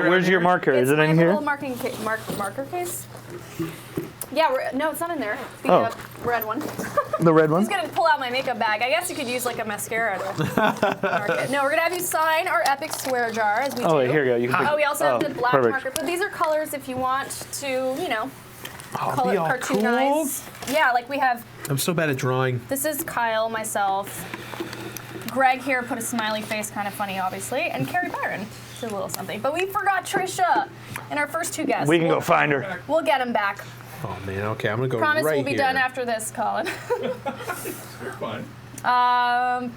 S4: Where's your marker? Is it in here?
S2: Little marker case. Yeah. No, it's not in there. The red one.
S4: The red one.
S2: He's gonna pull out my makeup bag. I guess you could use like a mascara to mark it. No, we're gonna have you sign our epic swear jar as we do.
S4: Oh, wait, here you go. You can
S2: we also have the black
S4: perfect.
S2: marker. But these are colors if you want to, you know,
S1: be all
S2: cartoonize. Cool. Yeah, like we have.
S1: I'm so bad at drawing.
S2: This is Kyle, myself. Greg here put a smiley face, kind of funny, obviously, and Carrie Byron did a little something. But we forgot Trisha and our first two guests.
S4: We can go find her.
S2: We'll get them back.
S1: Oh man, okay, I'm gonna go
S2: Promise
S1: right here.
S2: we'll be done after this, Colin.
S5: You're fine.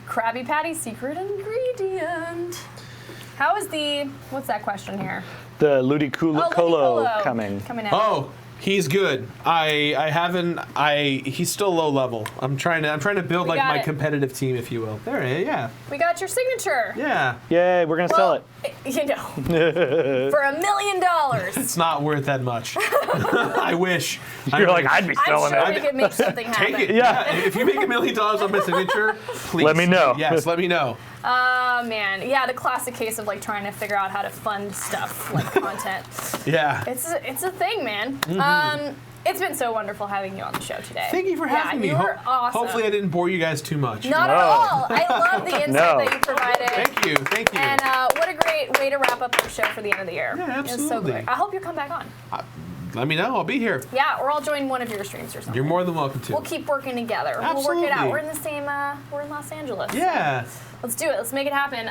S2: Krabby Patty secret ingredient. How is what's that question here?
S4: The Ludicolo coming
S2: in.
S1: Oh, he's good. He's still low level. I'm trying to build like my competitive team, if you will. There, yeah.
S2: We got your signature.
S1: Yeah.
S4: Yay, we're gonna sell it.
S2: You know, for $1 million.
S1: It's not worth that much. I wish.
S4: You're like, I'd be selling
S2: I'm sure
S4: it.
S2: we could make something happen.
S1: Take it. Yeah. If you make $1 million on my signature, please.
S4: Let me know.
S1: Yes, let me know.
S2: Oh man, yeah, the classic case of like trying to figure out how to fund stuff like content.
S1: Yeah.
S2: It's a thing, man. Mm-hmm. It's been so wonderful having you on the show today.
S1: Thank you for having me.
S2: You were awesome.
S1: Hopefully I didn't bore you guys too much.
S2: Not at all. I love the insight that you provided.
S1: Thank you.
S2: And what a great way to wrap up our show for the end of the year.
S1: Yeah, absolutely.
S2: It's so great. I hope you come back on.
S1: Let me know. I'll be here.
S2: Yeah, or I'll join one of your streams or something.
S1: You're more than welcome to.
S2: We'll keep working together.
S1: Absolutely.
S2: We'll work it out. We're in the same. We're in Los Angeles.
S1: Yeah.
S2: Let's do it. Let's make it happen.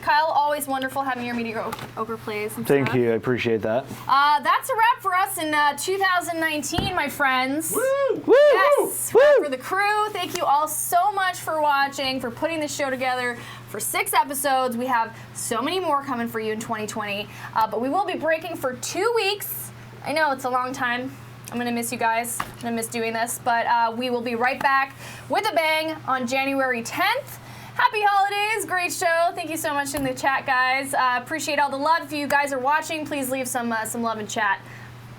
S2: Kyle, always wonderful having your mediocre plays. And
S4: Thank
S2: stuff.
S4: you. I appreciate that.
S2: That's a wrap for us in 2019, my friends.
S1: Woo!
S4: Woo!
S2: Yes.
S4: Woo!
S2: For the crew, thank you all so much for watching, for putting this show together for 6 episodes. We have so many more coming for you in 2020, but we will be breaking for 2 weeks. I know it's a long time. I'm going to miss you guys. I'm going to miss doing this, but we will be right back with a bang on January 10th. Happy holidays. Great show. Thank you so much in the chat, guys. Appreciate all the love. If you guys are watching, please leave some love in chat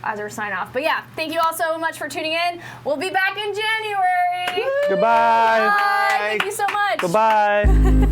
S2: as our sign off. But yeah, thank you all so much for tuning in. We'll be back in January.
S4: Goodbye.
S2: Bye. Thank you so much.
S4: Goodbye.